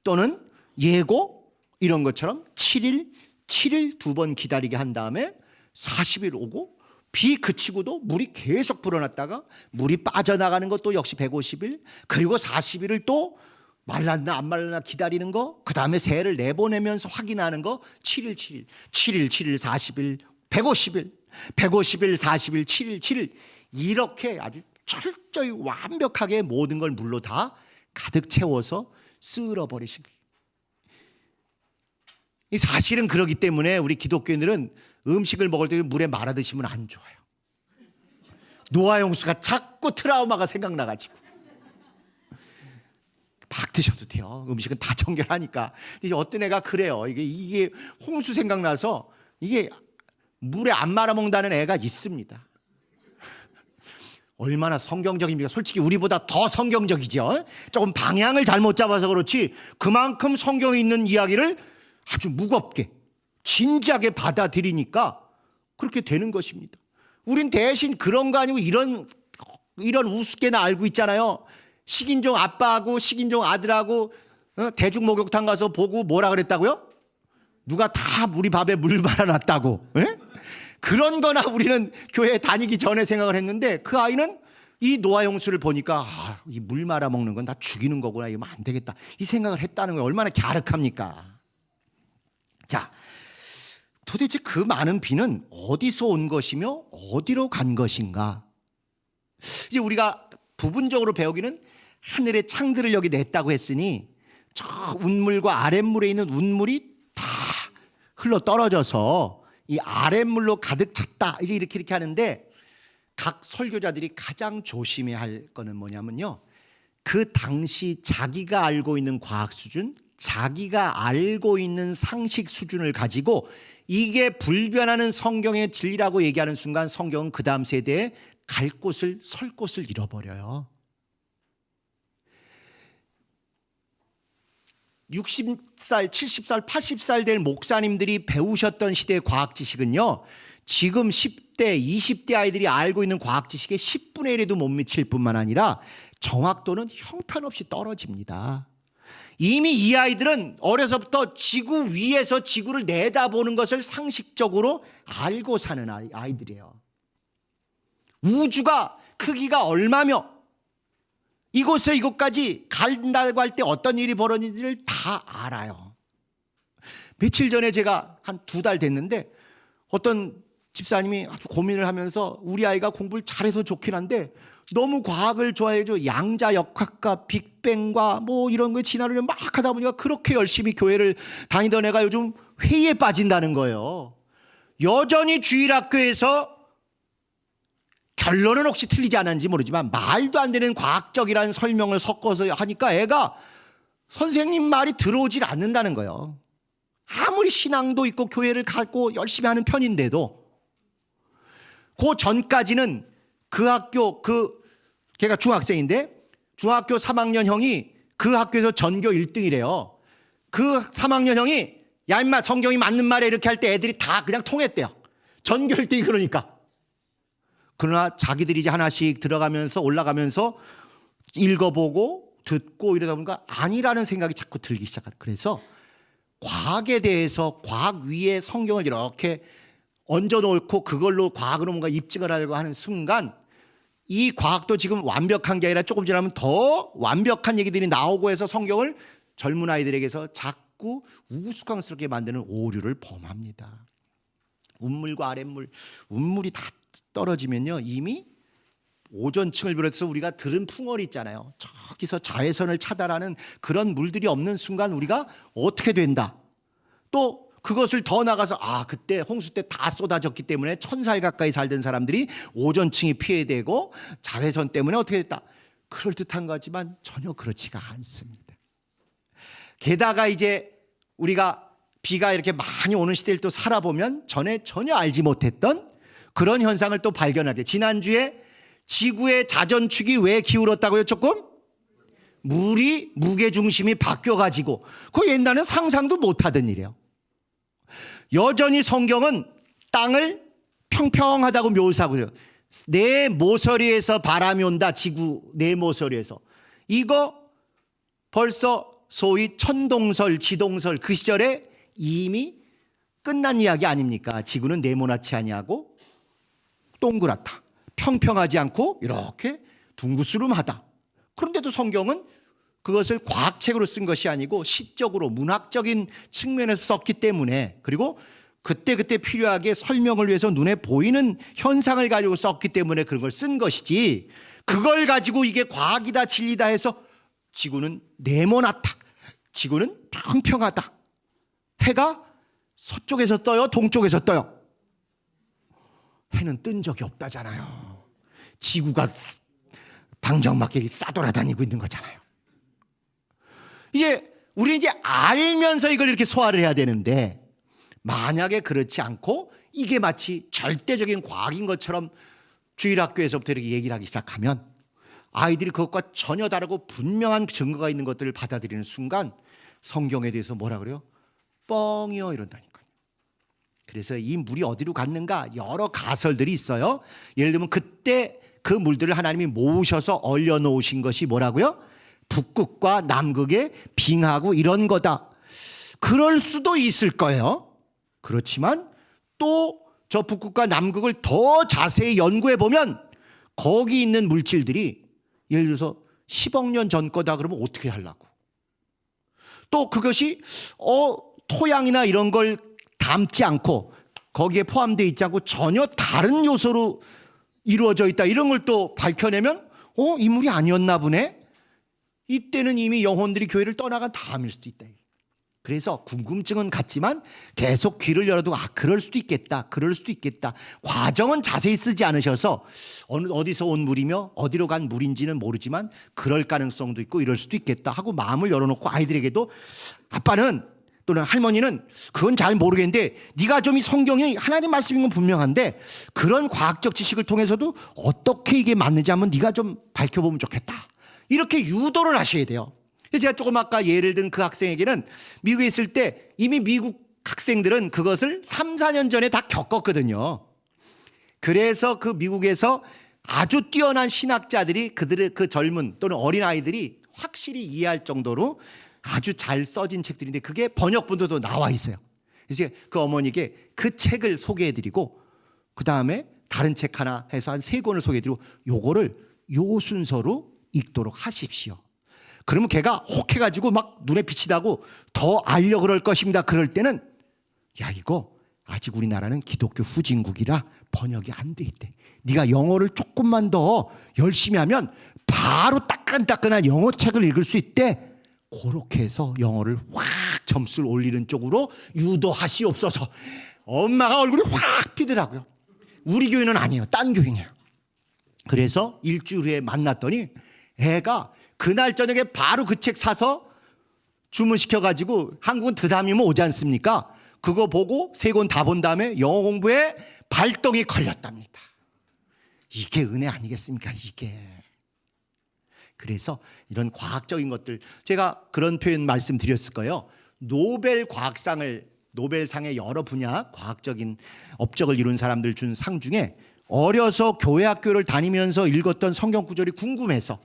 또는 예고 이런 것처럼 7일 2번 기다리게 한 다음에 40일 오고 비 그치고도 물이 계속 불어났다가 물이 빠져나가는 것도 역시 150일, 그리고 40일을 또 말랐나 안 말랐나 기다리는 거, 그 다음에 새해를 내보내면서 확인하는 거 7일 40일 150일 40일 7일 이렇게 아주 철저히 완벽하게 모든 걸 물로 다 가득 채워서 쓸어버리신 거예요. 사실은 그렇기 때문에 우리 기독교인들은 음식을 먹을 때 물에 말아 드시면 안 좋아요. 노아 홍수가 자꾸 트라우마가 생각나가지고 막 드셔도 돼요. 음식은 다 정결하니까. 이제 어떤 애가 그래요. 이게 홍수 생각나서 이게 물에 안 말아 먹는다는 애가 있습니다. 얼마나 성경적입니까? 솔직히 우리보다 더 성경적이죠. 조금 방향을 잘못 잡아서 그렇지 그만큼 성경에 있는 이야기를 아주 무겁게 진지하게 받아들이니까 그렇게 되는 것입니다. 우린 대신 그런 거 아니고 이런 우습게나 알고 있잖아요. 식인종 아빠하고 식인종 아들하고 대중 목욕탕 가서 보고 뭐라 그랬다고요? 누가 다 우리 밥에 물 말아놨다고. 그런 거나 우리는 교회 다니기 전에 생각을 했는데 그 아이는 이 노아 홍수를 보니까 이 물 말아먹는 건 다 죽이는 거구나. 이러면 안 되겠다. 이 생각을 했다는 거예요. 얼마나 갸륵합니까? 자, 도대체 그 많은 비는 어디서 온 것이며 어디로 간 것인가? 이제 우리가 부분적으로 배우기는 하늘의 창들을 여기 냈다고 했으니 저 운물과 아랫물에 있는 운물이 다 흘러 떨어져서 이 아랫물로 가득 찼다. 이제 이렇게 하는데 각 설교자들이 가장 조심해야 할 거는 뭐냐면요. 그 당시 자기가 알고 있는 과학 수준, 자기가 알고 있는 상식 수준을 가지고 이게 불변하는 성경의 진리라고 얘기하는 순간 성경은 그 다음 세대에 갈 곳을 설 곳을 잃어버려요. 60살, 70살, 80살 될 목사님들이 배우셨던 시대의 과학 지식은요. 지금 10대, 20대 아이들이 알고 있는 과학 지식의 10분의 1에도 못 미칠 뿐만 아니라 정확도는 형편없이 떨어집니다. 이미 이 아이들은 어려서부터 지구 위에서 지구를 내다보는 것을 상식적으로 알고 사는 아이들이에요. 우주가 크기가 얼마며 이곳에서 이곳까지 간다고 할 때 어떤 일이 벌어지는지를 다 알아요. 며칠 전에 제가 한 2달 됐는데 어떤 집사님이 아주 고민을 하면서 우리 아이가 공부를 잘해서 좋긴 한데 너무 과학을 좋아해줘. 양자역학과 빅뱅과 뭐 이런 거 진화를 막 하다 보니까 그렇게 열심히 교회를 다니던 애가 요즘 회의에 빠진다는 거예요. 여전히 주일학교에서 결론은 혹시 틀리지 않았는지 모르지만 말도 안 되는 과학적이라는 설명을 섞어서 하니까 애가 선생님 말이 들어오질 않는다는 거예요. 아무리 신앙도 있고 교회를 가고 열심히 하는 편인데도 그 전까지는 그 학교 걔가 중학생인데 중학교 3학년 형이 그 학교에서 전교 1등이래요. 그 3학년 형이 야 임마 성경이 맞는 말에 이렇게 할 때 애들이 다 그냥 통했대요. 전교 1등이 그러니까. 그러나 자기들이 이제 하나씩 들어가면서 올라가면서 읽어보고 듣고 이러다 보니까 아니라는 생각이 자꾸 들기 시작하는. 그래서 과학에 대해서 과학 위에 성경을 이렇게 얹어놓고 그걸로 과학으로 뭔가 입증을 하려고 하는 순간 이 과학도 지금 완벽한 게 아니라 조금 지나면 더 완벽한 얘기들이 나오고 해서 성경을 젊은 아이들에게서 자꾸 우스꽝스럽게 만드는 오류를 범합니다. 운물과 아랫물, 운물이 다 떨어지면요 이미 오존층을 비롯해서 우리가 들은 풍월이 있잖아요. 저기서 자외선을 차단하는 그런 물들이 없는 순간 우리가 어떻게 된다. 또 그것을 더 나가서 그때 홍수 때 다 쏟아졌기 때문에 1000살 가까이 살던 사람들이 오존층이 피해되고 자외선 때문에 어떻게 됐다. 그럴듯한 거지만 전혀 그렇지가 않습니다. 게다가 이제 우리가 비가 이렇게 많이 오는 시대를 또 살아보면 전에 전혀 알지 못했던 그런 현상을 또 발견하게. 지난주에 지구의 자전축이 왜 기울었다고요? 조금? 물이 무게중심이 바뀌어가지고 그 옛날에는 상상도 못하던 일이에요. 여전히 성경은 땅을 평평하다고 묘사하고 있어요. 내 모서리에서 바람이 온다. 지구 내 모서리에서. 이거 벌써 소위 천동설, 지동설 그 시절에 이미 끝난 이야기 아닙니까? 지구는 네모나지 아니하고 동그랗다. 평평하지 않고 이렇게 둥그스름하다. 그런데도 성경은 그것을 과학책으로 쓴 것이 아니고 시적으로 문학적인 측면에서 썼기 때문에 그리고 그때그때 필요하게 설명을 위해서 눈에 보이는 현상을 가지고 썼기 때문에 그런 걸 쓴 것이지 그걸 가지고 이게 과학이다 진리다 해서 지구는 네모나다. 지구는 평평하다. 해가 서쪽에서 떠요? 동쪽에서 떠요? 해는 뜬 적이 없다잖아요. 지구가 방정맞게 싸돌아다니고 있는 거잖아요. 우리 이제 알면서 이걸 이렇게 소화를 해야 되는데 만약에 그렇지 않고 이게 마치 절대적인 과학인 것처럼 주일학교에서부터 이렇게 얘기를 하기 시작하면 아이들이 그것과 전혀 다르고 분명한 증거가 있는 것들을 받아들이는 순간 성경에 대해서 뭐라 그래요? 뻥이요 이런다니까요. 그래서 이 물이 어디로 갔는가 여러 가설들이 있어요. 예를 들면 그때 그 물들을 하나님이 모으셔서 얼려놓으신 것이 뭐라고요? 북극과 남극의 빙하고 이런 거다. 그럴 수도 있을 거예요. 그렇지만 또 저 북극과 남극을 더 자세히 연구해 보면 거기 있는 물질들이 예를 들어서 10억 년 전 거다 그러면 어떻게 하려고? 또 그것이 토양이나 이런 걸 담지 않고 거기에 포함되어 있지 않고 전혀 다른 요소로 이루어져 있다, 이런 걸 또 밝혀내면 인물이 아니었나 보네. 이때는 이미 영혼들이 교회를 떠나간 다음일 수도 있다. 그래서 궁금증은 같지만 계속 귀를 열어두고 그럴 수도 있겠다, 그럴 수도 있겠다. 과정은 자세히 쓰지 않으셔서 어디서 온 물이며 어디로 간 물인지는 모르지만 그럴 가능성도 있고 이럴 수도 있겠다 하고 마음을 열어놓고 아이들에게도, 아빠는 또는 할머니는 그건 잘 모르겠는데 네가 좀 이 성경이 하나님 말씀인 건 분명한데 그런 과학적 지식을 통해서도 어떻게 이게 맞는지 한번 네가 좀 밝혀보면 좋겠다, 이렇게 유도를 하셔야 돼요. 제가 조금 아까 예를 든 그 학생에게는 미국에 있을 때 이미 미국 학생들은 그것을 3, 4년 전에 다 겪었거든요. 그래서 그 미국에서 아주 뛰어난 신학자들이 그들의 그 젊은 또는 어린 아이들이 확실히 이해할 정도로 아주 잘 써진 책들인데 그게 번역본도 나와 있어요. 그래서 그 어머니에게 그 책을 소개해드리고 그 다음에 다른 책 하나 해서 한 3권을 소개해드리고 요거를 요 순서로 읽도록 하십시오. 그러면 걔가 혹해가지고 막 눈에 빛이 나고 더 알려 그럴 것입니다. 그럴 때는 야, 이거 아직 우리나라는 기독교 후진국이라 번역이 안 돼 있대. 네가 영어를 조금만 더 열심히 하면 바로 따끈따끈한 영어 책을 읽을 수 있대. 그렇게 해서 영어를 확 점수를 올리는 쪽으로 유도하시옵소서. 엄마가 얼굴이 확 피더라고요. 우리 교회는 아니에요. 딴 교회냐. 그래서 일주일 후에 만났더니 애가 그날 저녁에 바로 그 책 사서 주문시켜가지고 한국은 드담이면 오지 않습니까? 그거 보고 3권 다 본 다음에 영어 공부에 발동이 걸렸답니다. 이게 은혜 아니겠습니까? 이게. 그래서 이런 과학적인 것들, 제가 그런 표현 말씀드렸을 거예요. 노벨상의 여러 분야 과학적인 업적을 이룬 사람들 준 상 중에 어려서 교회 학교를 다니면서 읽었던 성경 구절이 궁금해서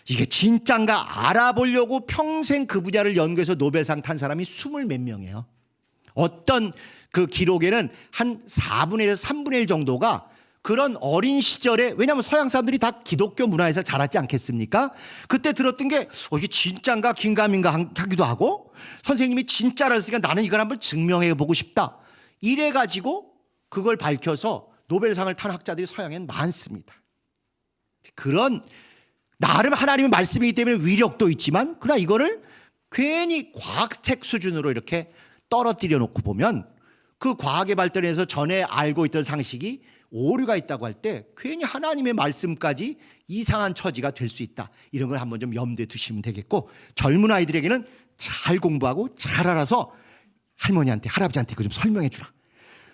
이게 진짠가 알아보려고 평생 그 분야를 연구해서 노벨상 탄 사람이 20 몇 명이에요. 어떤 그 기록에는 한 4분의 1에서 3분의 1 정도가 그런 어린 시절에, 왜냐하면 서양 사람들이 다 기독교 문화에서 자랐지 않겠습니까? 그때 들었던 게 이게 진짠가 긴가민가 하기도 하고, 선생님이 진짜라으니까 나는 이걸 한번 증명해 보고 싶다, 이래가지고 그걸 밝혀서 노벨상을 탄 학자들이 서양엔 많습니다. 그런 나름 하나님의 말씀이기 때문에 위력도 있지만, 그러나 이거를 괜히 과학책 수준으로 이렇게 떨어뜨려 놓고 보면 그 과학의 발전에서 전에 알고 있던 상식이 오류가 있다고 할 때 괜히 하나님의 말씀까지 이상한 처지가 될 수 있다. 이런 걸 한번 좀 염두에 두시면 되겠고, 젊은 아이들에게는 잘 공부하고 잘 알아서 할머니한테 할아버지한테 이거 좀 설명해 주라.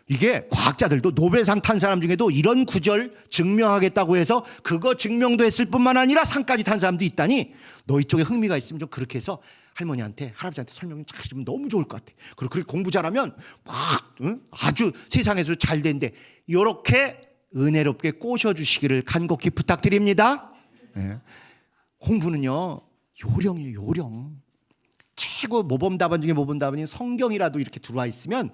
이게 과학자들도 노벨상 탄 사람 중에도 이런 구절 증명하겠다고 해서 그거 증명도 했을 뿐만 아니라 상까지 탄 사람도 있다니, 너 이쪽에 흥미가 있으면 좀 그렇게 해서 할머니한테 할아버지한테 설명 잘 해주면 너무 좋을 것 같아. 그리고 그렇게 공부 잘하면 막 아주 세상에서 잘 된대. 이렇게 은혜롭게 꼬셔주시기를 간곡히 부탁드립니다. 네. 공부는요 요령이에요. 요령. 최고 모범 답안 중에 모범 답안인 성경이라도 이렇게 들어와 있으면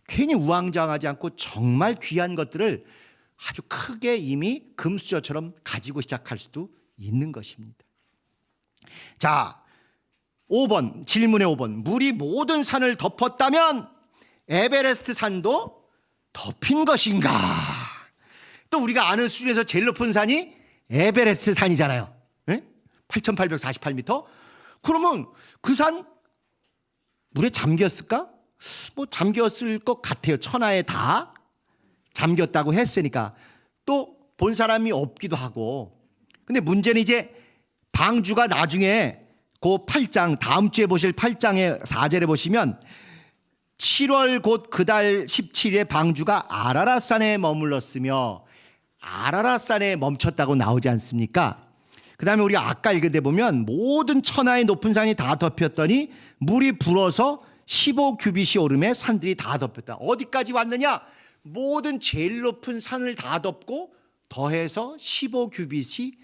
괜히 우왕좌왕하지 않고 정말 귀한 것들을 아주 크게 이미 금수저처럼 가지고 시작할 수도 있는 것입니다. 자, 5번 질문의 5번, 물이 모든 산을 덮었다면 에베레스트 산도 덮인 것인가? 또 우리가 아는 수준에서 제일 높은 산이 에베레스트 산이잖아요. 8,848m. 그러면 그 산 물에 잠겼을까? 뭐 잠겼을 것 같아요. 천하에 다 잠겼다고 했으니까. 또 본 사람이 없기도 하고. 근데 문제는 이제 방주가 나중에 그 8장, 다음 주에 보실 8장의 4절에 보시면 7월 곧 그 달 17일에 방주가 아라랏산에 머물렀으며 아라랏산에 멈췄다고 나오지 않습니까? 그 다음에 우리가 아까 읽은 데 보면 모든 천하의 높은 산이 다 덮였더니 물이 불어서 15규빗이 오름에 산들이 다 덮였다. 어디까지 왔느냐? 모든 제일 높은 산을 다 덮고 더해서 15규빗이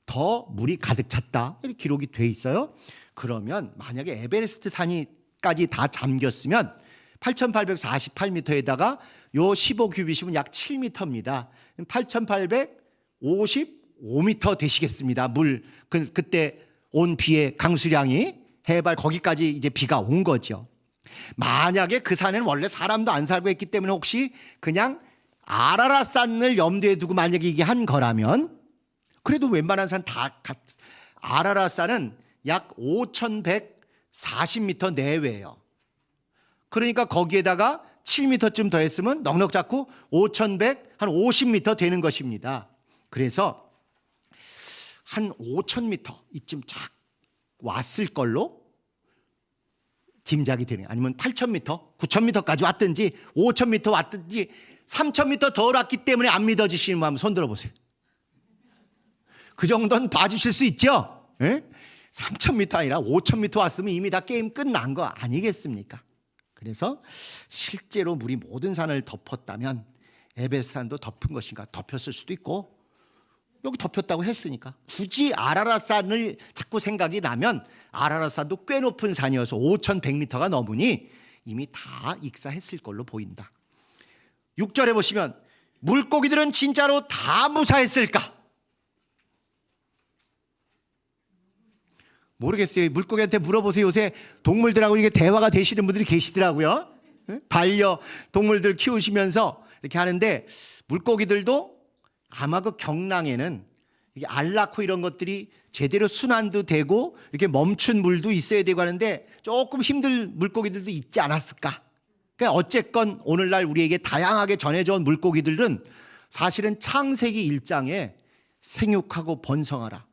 더 물이 가득 찼다. 이렇게 기록이 돼 있어요. 그러면 만약에 에베레스트 산이까지 다 잠겼으면 8,848m에다가 요 15규빗이면 약 7m입니다. 8,800 55m 되시겠습니다. 그때 온 비의 강수량이 해발 거기까지 이제 비가 온 거죠. 만약에 그 산에는 원래 사람도 안 살고 있기 때문에 혹시 그냥 아라랏산을 염두에 두고 만약에 이게 한 거라면, 그래도 웬만한 산 다 아라랏산은 약 5,140m 내외예요. 그러니까 거기에다가 7m쯤 더했으면 넉넉 잡고 5,150m 되는 것입니다. 그래서 한 5,000m 이쯤 쫙 왔을 걸로 짐작이 되네요. 아니면 8,000m, 9,000m까지 왔든지 5,000m 왔든지 3,000m 더 왔기 때문에 안 믿어지시는 분 한번 손 들어보세요. 그 정도는 봐주실 수 있죠? 예? 3,000m 아니라 5,000m 왔으면 이미 다 게임 끝난 거 아니겠습니까? 그래서 실제로 물이 모든 산을 덮었다면 에베스산도 덮은 것인가? 덮였을 수도 있고, 여기 덮였다고 했으니까 굳이 아라랏산을 자꾸 생각이 나면 아라랏산도 꽤 높은 산이어서 5,100m가 넘으니 이미 다 익사했을 걸로 보인다. 6절에 보시면 물고기들은 진짜로 다 무사했을까? 모르겠어요. 물고기한테 물어보세요. 요새 동물들하고 이게 대화가 되시는 분들이 계시더라고요. 반려동물들 키우시면서 이렇게 하는데, 물고기들도 아마 그 경랑에는 이게 알 낳고 이런 것들이 제대로 순환도 되고 이렇게 멈춘 물도 있어야 되고 하는데 조금 힘들 물고기들도 있지 않았을까? 그러니까 어쨌건 오늘날 우리에게 다양하게 전해져 온 물고기들은 사실은 창세기 1장에 생육하고 번성하라,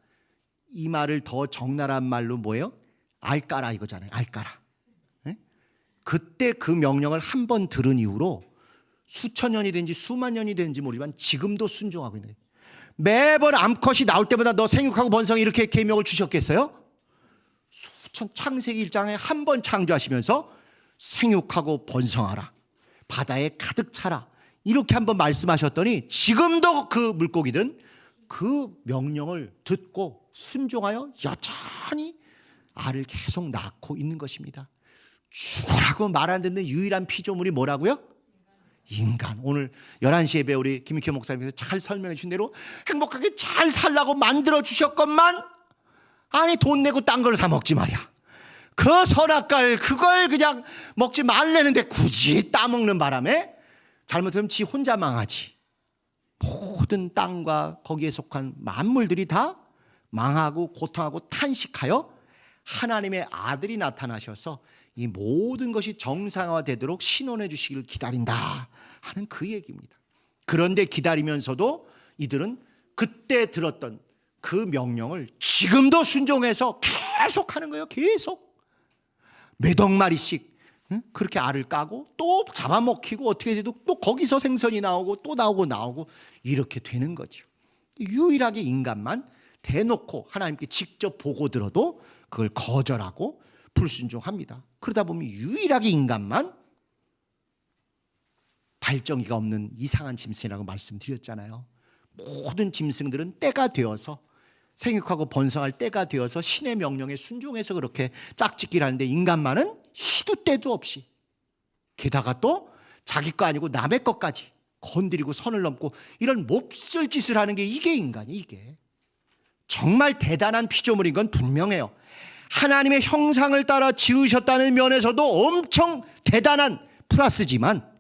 이 말을 더 적나라한 말로 뭐예요? 알까라 이거잖아요. 알까라. 네? 그때 그 명령을 한 번 들은 이후로 수천 년이 된지 수만 년이 된지 모르지만 지금도 순종하고 있는 거예요. 매번 암컷이 나올 때마다 너 생육하고 번성 이렇게 계명을 주셨겠어요? 창세기 1장에 한 번 창조하시면서 생육하고 번성하라, 바다에 가득 차라, 이렇게 한 번 말씀하셨더니 지금도 그 물고기들은 그 명령을 듣고 순종하여 여전히 알을 계속 낳고 있는 것입니다. 죽으라고 말 안 듣는 유일한 피조물이 뭐라고요? 인간. 오늘 11시 예배 우리 김익현 목사님께서 잘 설명해 주신 대로 행복하게 잘 살라고 만들어 주셨건만, 아니 돈 내고 딴 걸 사 먹지 말이야. 그 선악과를 그걸 그냥 먹지 말라는데 굳이 따먹는 바람에 잘못하면 지 혼자 망하지. 모든 땅과 거기에 속한 만물들이 다 망하고 고통하고 탄식하여 하나님의 아들이 나타나셔서 이 모든 것이 정상화되도록 신원해 주시기를 기다린다 하는 그 얘기입니다. 그런데 기다리면서도 이들은 그때 들었던 그 명령을 지금도 순종해서 계속 하는 거예요. 계속 몇억 마리씩 그렇게 알을 까고 또 잡아먹히고 어떻게 돼도 또 거기서 생선이 나오고 또 나오고 이렇게 되는 거죠. 유일하게 인간만 대놓고 하나님께 직접 보고 들어도 그걸 거절하고 불순종합니다. 그러다 보면 유일하게 인간만 발정이가 없는 이상한 짐승이라고 말씀드렸잖아요. 모든 짐승들은 때가 되어서 생육하고 번성할 때가 되어서 신의 명령에 순종해서 그렇게 짝짓기를 하는데, 인간만은 희도 때도 없이, 게다가 또 자기 거 아니고 남의 것까지 건드리고 선을 넘고 이런 몹쓸 짓을 하는 게 이게 인간이, 이게 정말 대단한 피조물인 건 분명해요. 하나님의 형상을 따라 지으셨다는 면에서도 엄청 대단한 플러스지만,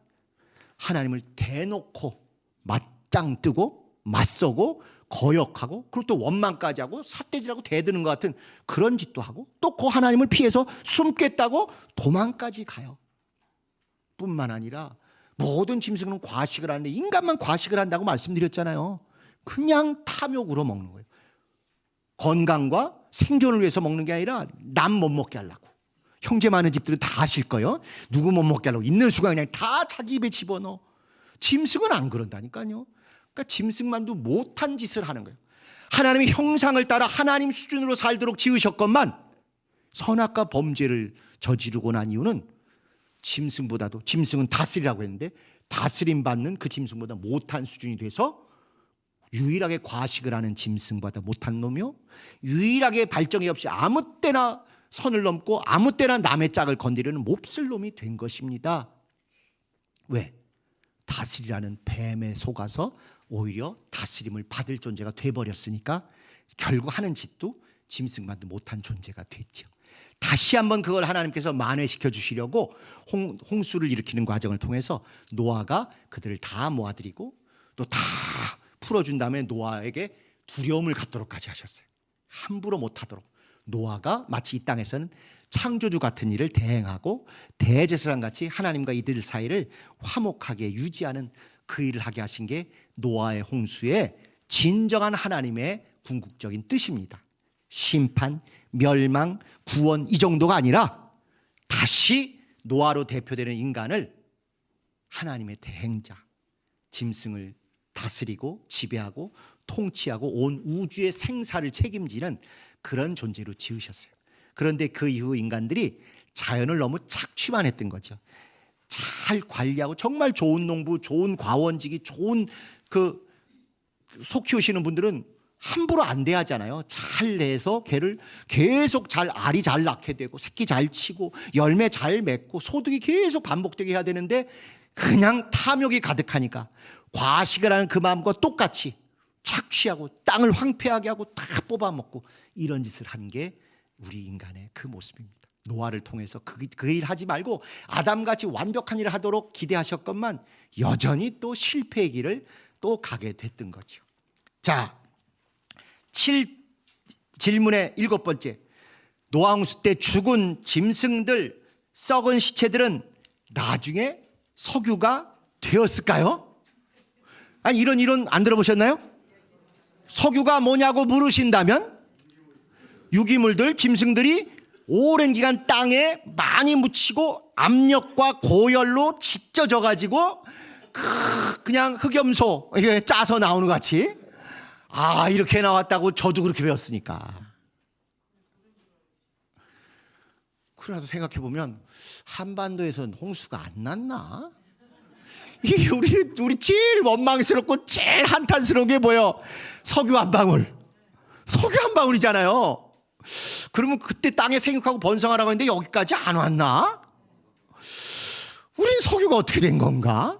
하나님을 대놓고 맞짱 뜨고 맞서고 거역하고 그리고 또 원망까지 하고 삿대질하고 대드는 것 같은 그런 짓도 하고 또 그 하나님을 피해서 숨겠다고 도망까지 가요. 뿐만 아니라 모든 짐승은 과식을 하는데 인간만 과식을 한다고 말씀드렸잖아요. 그냥 탐욕으로 먹는 거예요. 건강과 생존을 위해서 먹는 게 아니라 남 못 먹게 하려고. 형제 많은 집들은 다 아실 거예요. 누구 못 먹게 하려고 있는 수가 그냥 다 자기 입에 집어넣어. 짐승은 안 그런다니까요. 그러니까 짐승만도 못한 짓을 하는 거예요. 하나님의 형상을 따라 하나님 수준으로 살도록 지으셨건만 선악과 범죄를 저지르고 난 이유는 짐승보다도, 짐승은 다스리라고 했는데 다스림 받는 그 짐승보다 못한 수준이 돼서 유일하게 과식을 하는 짐승보다 못한 놈이요, 유일하게 발정이 없이 아무 때나 선을 넘고 아무 때나 남의 짝을 건드리는 몹쓸 놈이 된 것입니다. 왜? 다스리라는 뱀에 속아서 오히려 다스림을 받을 존재가 돼버렸으니까 결국 하는 짓도 짐승만도 못한 존재가 됐죠. 다시 한번 그걸 하나님께서 만회시켜 주시려고 홍수를 일으키는 과정을 통해서 노아가 그들을 다 모아들이고 또 다 풀어준 다음에 노아에게 두려움을 갖도록까지 하셨어요. 함부로 못하도록. 노아가 마치 이 땅에서는 창조주 같은 일을 대행하고 대제사장같이 하나님과 이들 사이를 화목하게 유지하는 그 일을 하게 하신 게 노아의 홍수의 진정한 하나님의 궁극적인 뜻입니다. 심판, 멸망, 구원 이 정도가 아니라 다시 노아로 대표되는 인간을 하나님의 대행자, 짐승을 다스리고 지배하고 통치하고 온 우주의 생사를 책임지는 그런 존재로 지으셨어요. 그런데 그 이후 인간들이 자연을 너무 착취만 했던 거죠. 잘 관리하고 정말 좋은 농부, 좋은 과원직이, 좋은 그 소 키우시는 분들은 함부로 안 대하잖아요. 잘 내서 개를 계속 알이 잘 낳게 되고 새끼 잘 치고 열매 잘 맺고 소득이 계속 반복되게 해야 되는데 그냥 탐욕이 가득하니까 과식을 하는 그 마음과 똑같이 착취하고 땅을 황폐하게 하고 다 뽑아먹고 이런 짓을 한 게 우리 인간의 그 모습입니다. 노아를 통해서 그 일 하지 말고 아담같이 완벽한 일을 하도록 기대하셨건만 여전히 또 실패의 길을 또 가게 됐던 거죠. 자, 질문의 7번째. 노아 홍수 때 죽은 짐승들, 썩은 시체들은 나중에 석유가 되었을까요? 아니 이런 이론 안 들어보셨나요? 석유가 뭐냐고 물으신다면 유기물들, 짐승들이 오랜 기간 땅에 많이 묻히고 압력과 고열로 찢어져 가지고 그냥 흑염소 이게 짜서 나오는 것 같이 이렇게 나왔다고 저도 그렇게 배웠으니까. 그래서 생각해 보면 한반도에선 홍수가 안 났나? 이게 우리 제일 원망스럽고 제일 한탄스러운 게 뭐예요? 석유 한 방울이잖아요. 그러면 그때 땅에 생육하고 번성하라고 했는데 여기까지 안 왔나? 우린 석유가 어떻게 된 건가?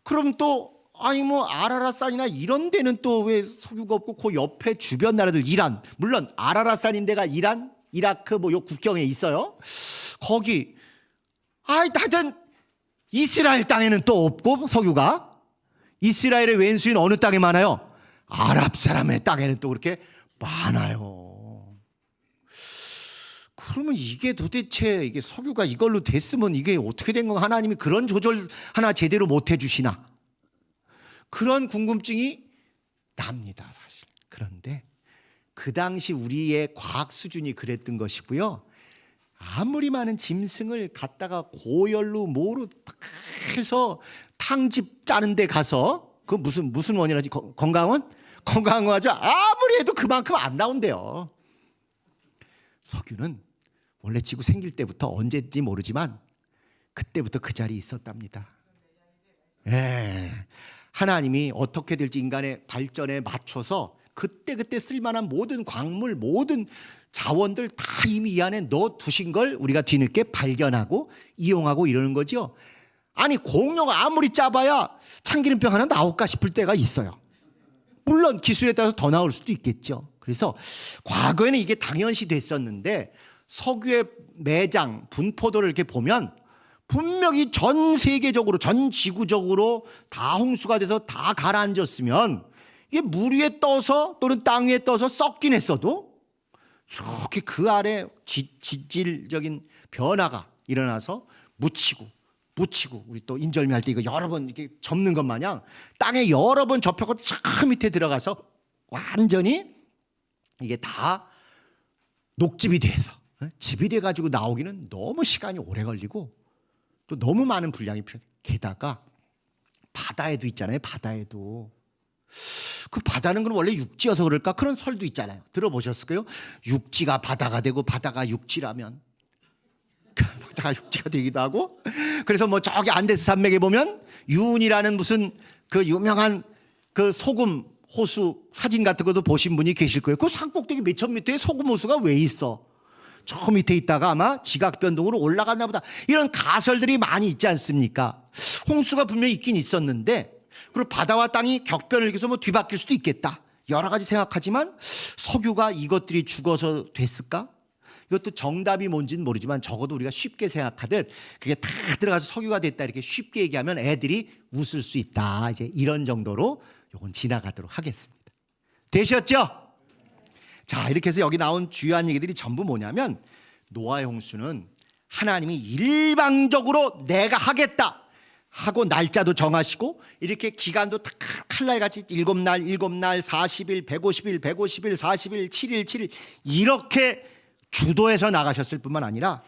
그럼 또 아라랏산이나 이런 데는 또 왜 석유가 없고 그 옆에 주변 나라들 이란, 물론 아라랏산인 데가 이란, 이라크 요 국경에 있어요. 거기 하여튼 이스라엘 땅에는 또 없고 석유가 이스라엘의 왼수인 어느 땅에 많아요? 아랍 사람의 땅에는 또 그렇게 많아요. 그러면 이게 도대체 이게 석유가 이걸로 됐으면 이게 어떻게 된 건가? 하나님이 그런 조절 하나 제대로 못 해주시나? 그런 궁금증이 납니다, 사실. 그런데 그 당시 우리의 과학 수준이 그랬던 것이고요. 아무리 많은 짐승을 갖다가 고열로 뭐로 해서 탕집 짜는 데 가서 그 무슨 원이라지 건강원 하죠. 아무리 해도 그만큼 안 나온대요. 석유는 원래 지구 생길 때부터 언제인지 모르지만 그때부터 그 자리에 있었답니다. 하나님이 어떻게 될지 인간의 발전에 맞춰서 그때 쓸만한 모든 광물, 모든 자원들 다 이미 이 안에 넣어 두신 걸 우리가 뒤늦게 발견하고 이용하고 이러는 거죠. 아니 공룡 아무리 짜봐야 참기름병 하나 나올까 싶을 때가 있어요. 물론 기술에 따라서 더 나올 수도 있겠죠. 그래서 과거에는 이게 당연시 됐었는데 석유의 매장, 분포도를 이렇게 보면 분명히 전 세계적으로, 전 지구적으로 다 홍수가 돼서 다 가라앉았으면 이게 물 위에 떠서 또는 땅 위에 떠서 썩긴 했어도 이렇게 그 아래 지질적인 변화가 일어나서 묻히고 우리 또 인절미 할 때 이거 여러 번 이렇게 접는 것 마냥 땅에 여러 번 접혀서 저 밑에 들어가서 완전히 이게 다 녹즙이 돼서 집이 돼가지고 나오기는 너무 시간이 오래 걸리고 또 너무 많은 분량이 필요해요. 게다가 바다에도 있잖아요. 바다에도 그 바다는 그럼 원래 육지여서 그럴까? 그런 설도 있잖아요. 들어보셨을까요? 육지가 바다가 되고 바다가 육지라면 바다가 육지가 되기도 하고. 그래서 뭐 저기 안데스 산맥에 보면 유운이라는 무슨 그 유명한 그 소금 호수 사진 같은 것도 보신 분이 계실 거예요. 그 산꼭대기 몇천 미터에 소금 호수가 왜 있어? 저 밑에 있다가 아마 지각 변동으로 올라갔나 보다. 이런 가설들이 많이 있지 않습니까? 홍수가 분명히 있긴 있었는데 그리고 바다와 땅이 격변을 일으켜서 뭐 뒤바뀔 수도 있겠다. 여러 가지 생각하지만 석유가 이것들이 죽어서 됐을까? 이것도 정답이 뭔지는 모르지만 적어도 우리가 쉽게 생각하듯 그게 다 들어가서 석유가 됐다 이렇게 쉽게 얘기하면 애들이 웃을 수 있다. 이제 이런 정도로 요건 지나가도록 하겠습니다. 되셨죠? 자, 이렇게 해서 여기 나온 주요한 얘기들이 전부 뭐냐면 노아의 홍수는 하나님이 일방적으로 내가 하겠다 하고 날짜도 정하시고 이렇게 기간도 다 칼날같이 7날, 7날, 40일, 150일, 150일, 40일, 7일, 7일 이렇게 주도해서 나가셨을 뿐만 아니라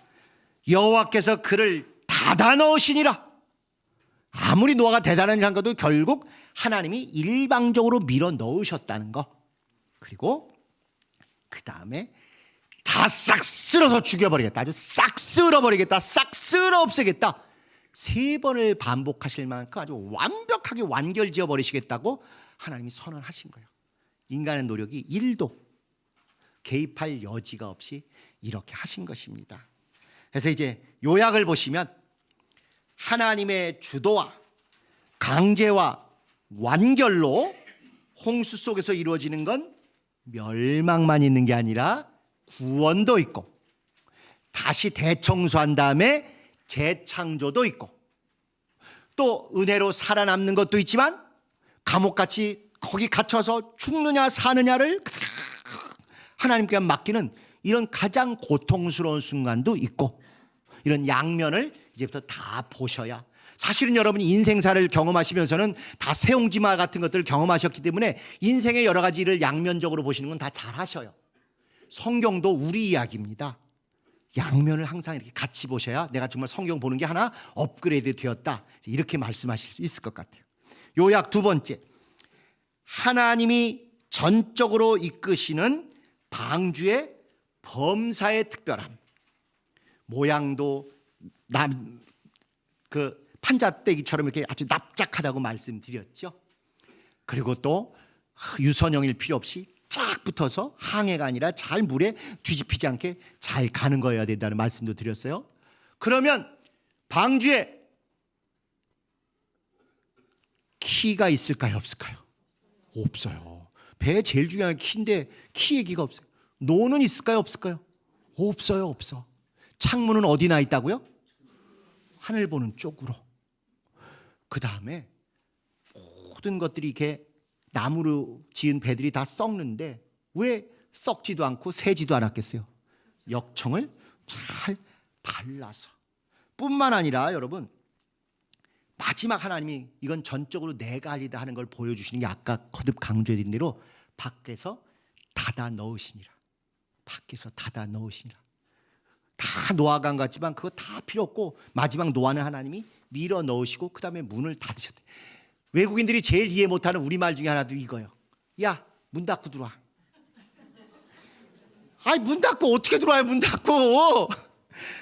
여호와께서 그를 닫아 넣으시니라. 아무리 노아가 대단한 일한 것도 결국 하나님이 일방적으로 밀어 넣으셨다는 거. 그리고 그 다음에 다 싹 쓸어서 죽여버리겠다. 아주 싹 쓸어버리겠다. 싹 쓸어 없애겠다. 3번을 반복하실 만큼 아주 완벽하게 완결지어 버리시겠다고 하나님이 선언하신 거예요. 인간의 노력이 1도 개입할 여지가 없이 이렇게 하신 것입니다. 그래서 이제 요약을 보시면 하나님의 주도와 강제와 완결로 홍수 속에서 이루어지는 건 멸망만 있는 게 아니라 구원도 있고 다시 대청소한 다음에 재창조도 있고 또 은혜로 살아남는 것도 있지만 감옥같이 거기 갇혀서 죽느냐 사느냐를 하나님께 맡기는 이런 가장 고통스러운 순간도 있고 이런 양면을 이제부터 다 보셔야 사실은 여러분이 인생사를 경험하시면서는 다 새옹지마 같은 것들을 경험하셨기 때문에 인생의 여러 가지를 양면적으로 보시는 건 다 잘하셔요. 성경도 우리 이야기입니다. 양면을 항상 이렇게 같이 보셔야 내가 정말 성경 보는 게 하나 업그레이드 되었다 이렇게 말씀하실 수 있을 것 같아요. 요약 2번째, 하나님이 전적으로 이끄시는 방주의 범사의 특별함. 모양도 그 판자떼기처럼 이렇게 아주 납작하다고 말씀드렸죠. 그리고 또 유선형일 필요 없이 쫙 붙어서 항해가 아니라 잘 물에 뒤집히지 않게 잘 가는 거여야 된다는 말씀도 드렸어요. 그러면 방주에 키가 있을까요? 없을까요? 없어요. 배에 제일 중요한 키인데 키 얘기가 없어요. 노는 있을까요? 없을까요? 없어요. 없어. 창문은 어디 나 있다고요? 하늘 보는 쪽으로. 그 다음에 모든 것들이 이렇게 나무로 지은 배들이 다 썩는데 왜 썩지도 않고 새지도 않았겠어요? 역청을 잘 발라서. 뿐만 아니라 여러분 마지막 하나님이 이건 전적으로 내가 하리다 하는 걸 보여주시는 게 아까 거듭 강조해드린 대로 밖에서 닫아 넣으시니라. 밖에서 닫아 넣으시니라. 다 노아강 같지만 그거 다 필요 없고 마지막 노아는 하나님이 밀어 넣으시고 그 다음에 문을 닫으셨대. 외국인들이 제일 이해 못하는 우리말 중에 하나도 이거예요. 야, 문 닫고 들어와. 아이, 문 닫고 어떻게 들어와요? 문 닫고.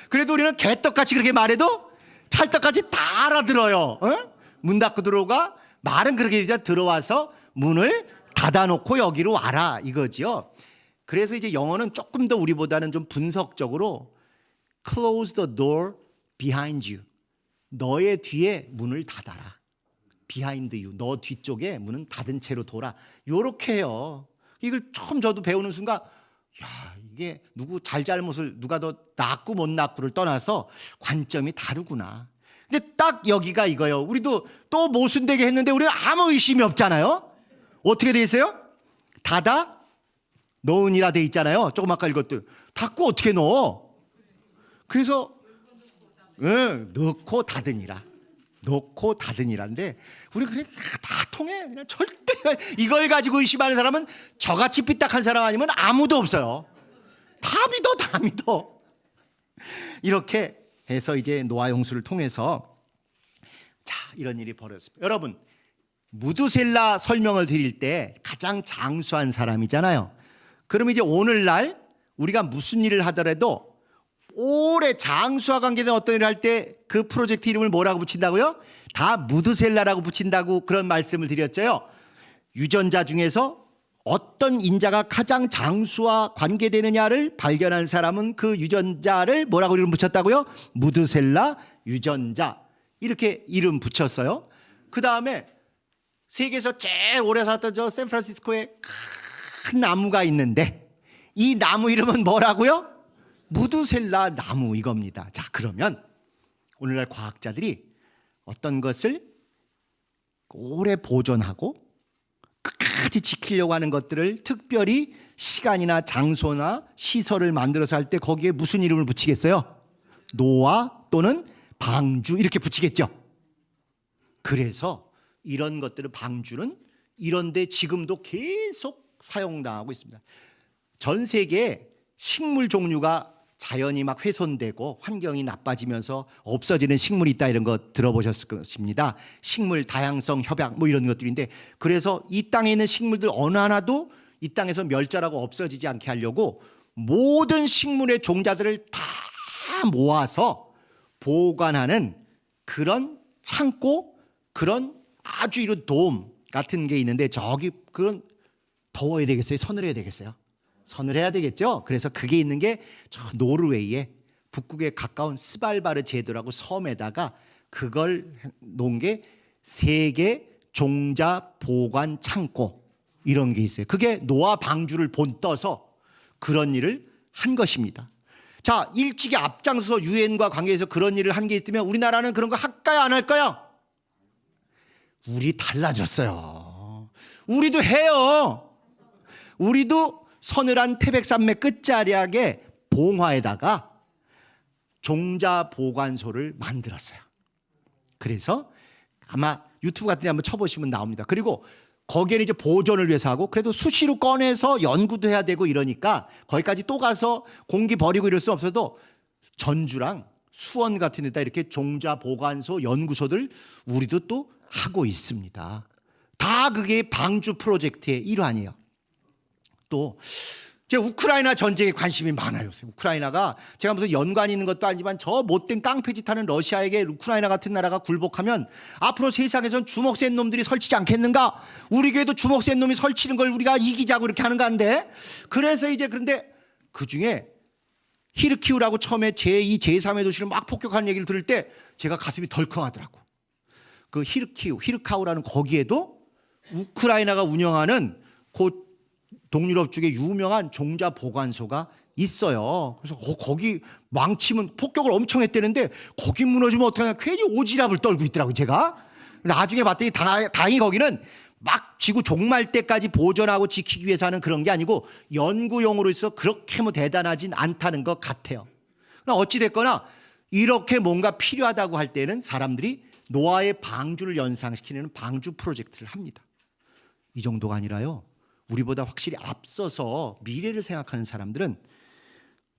그래도 우리는 개떡같이 그렇게 말해도 찰떡같이 다 알아들어요. 어? 문 닫고 들어오가 말은 그렇게 이제 들어와서 문을 닫아놓고 여기로 와라 이거지요. 그래서 이제 영어는 조금 더 우리보다는 좀 분석적으로 close the door behind you. 너의 뒤에 문을 닫아라. behind you. 너 뒤쪽에 문은 닫은 채로 둬라. 요렇게 해요. 이걸 처음 저도 배우는 순간 야, 이게 누구 잘잘못을 누가 더 낫고 못 낫고를 떠나서 관점이 다르구나. 근데 딱 여기가 이거예요. 우리도 또 모순되게 했는데 우리는 아무 의심이 없잖아요. 어떻게 돼 있어요? 닫아 넣으니라 돼 있잖아요. 조금 아까 읽었던 닫고 어떻게 넣어? 그래서 넣고 닫으니라. 넣고 닫으니라인데 우리 그래 다 통해. 그냥 절대 이걸 가지고 의심하는 사람은 저같이 삐딱한 사람 아니면 아무도 없어요. 다 믿어. 이렇게 해서 이제 노아 홍수를 통해서 자 이런 일이 벌어졌습니다. 여러분 무드셀라 설명을 드릴 때 가장 장수한 사람이잖아요. 그럼 이제 오늘날 우리가 무슨 일을 하더라도 오래 장수와 관계된 어떤 일을 할 때 그 프로젝트 이름을 뭐라고 붙인다고요? 다 무드셀라라고 붙인다고 그런 말씀을 드렸죠. 유전자 중에서 어떤 인자가 가장 장수와 관계되느냐를 발견한 사람은 그 유전자를 뭐라고 이름 붙였다고요? 무드셀라 유전자. 이렇게 이름 붙였어요. 그 다음에 세계에서 제일 오래 살았던 저 샌프란시스코에 큰 나무가 있는데 이 나무 이름은 뭐라고요? 무두셀라 나무 이겁니다. 자, 그러면 오늘날 과학자들이 어떤 것을 오래 보존하고 끝까지 지키려고 하는 것들을 특별히 시간이나 장소나 시설을 만들어서 할 때 거기에 무슨 이름을 붙이겠어요? 노화 또는 방주 이렇게 붙이겠죠. 그래서 이런 것들을 방주는 이런데 지금도 계속 사용당하고 있습니다. 전 세계에 식물 종류가 자연이 막 훼손되고 환경이 나빠지면서 없어지는 식물이 있다 이런 거 들어보셨을 것입니다. 식물 다양성 협약 뭐 이런 것들인데 그래서 이 땅에 있는 식물들 어느 하나도 이 땅에서 멸절하고 없어지지 않게 하려고 모든 식물의 종자들을 다 모아서 보관하는 그런 창고 그런 아주 이런 돔 같은 게 있는데 저기 그런 더워야 되겠어요? 서늘해야 되겠어요? 서늘해야 되겠죠? 그래서 그게 있는 게 저 노르웨이에 북극에 가까운 스발바르 제도라고 섬에다가 그걸 놓은 게 세계 종자 보관 창고 이런 게 있어요. 그게 노화 방주를 본떠서 그런 일을 한 것입니다. 자, 일찍이 앞장서서 유엔과 관계해서 그런 일을 한 게 있다면 우리나라는 그런 거 할까요? 안 할까요? 우리 달라졌어요. 우리도 해요. 우리도 서늘한 태백산맥 끝자락에 봉화에다가 종자 보관소를 만들었어요. 그래서 아마 유튜브 같은 데 한번 쳐보시면 나옵니다. 그리고 거기에는 이제 보존을 위해서 하고 그래도 수시로 꺼내서 연구도 해야 되고 이러니까 거기까지 또 가서 공기 버리고 이럴 수 없어도 전주랑 수원 같은 데다 이렇게 종자 보관소 연구소들 우리도 또 하고 있습니다. 다 그게 방주 프로젝트의 일환이에요. 또 이제 우크라이나 전쟁에 관심이 많아요. 우크라이나가 제가 무슨 연관이 있는 것도 아니지만 저 못된 깡패짓 하는 러시아에게 우크라이나 같은 나라가 굴복하면 앞으로 세상에선 주먹 센 놈들이 설치지 않겠는가? 우리 교회도 주먹 센 놈이 설치는 걸 우리가 이기자고 이렇게 하는 건데 그래서 이제 그런데 그중에 히르키우라고 처음에 제2, 제3의 도시를 막 폭격하는 얘기를 들을 때 제가 가슴이 덜컹하더라고. 그 히르카우라는 거기에도 우크라이나가 운영하는 그 동유럽 쪽에 유명한 종자 보관소가 있어요. 그래서 거기 망치면 폭격을 엄청 했대는데 거기 무너지면 어떡하냐 괜히 오지랖을 떨고 있더라고요. 제가 나중에 봤더니 다행히 거기는 막 지구 종말 때까지 보존하고 지키기 위해서 하는 그런 게 아니고 연구용으로 있어 그렇게 뭐 대단하진 않다는 것 같아요. 어찌됐거나 이렇게 뭔가 필요하다고 할 때는 사람들이 노화의 방주를 연상시키는 방주 프로젝트를 합니다. 이 정도가 아니라요. 우리보다 확실히 앞서서 미래를 생각하는 사람들은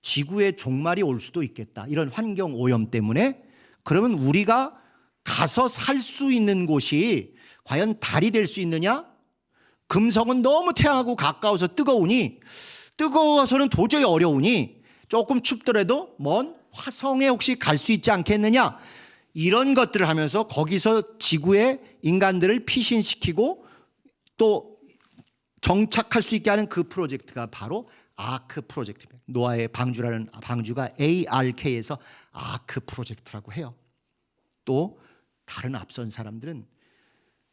지구의 종말이 올 수도 있겠다. 이런 환경 오염 때문에 그러면 우리가 가서 살 수 있는 곳이 과연 달이 될 수 있느냐? 금성은 너무 태양하고 가까워서 뜨거워서는 도저히 어려우니 조금 춥더라도 먼 화성에 혹시 갈 수 있지 않겠느냐? 이런 것들을 하면서 거기서 지구의 인간들을 피신시키고 또 정착할 수 있게 하는 그 프로젝트가 바로 아크 프로젝트입니다. 노아의 방주라는 방주가 ARK에서 아크 프로젝트라고 해요. 또 다른 앞선 사람들은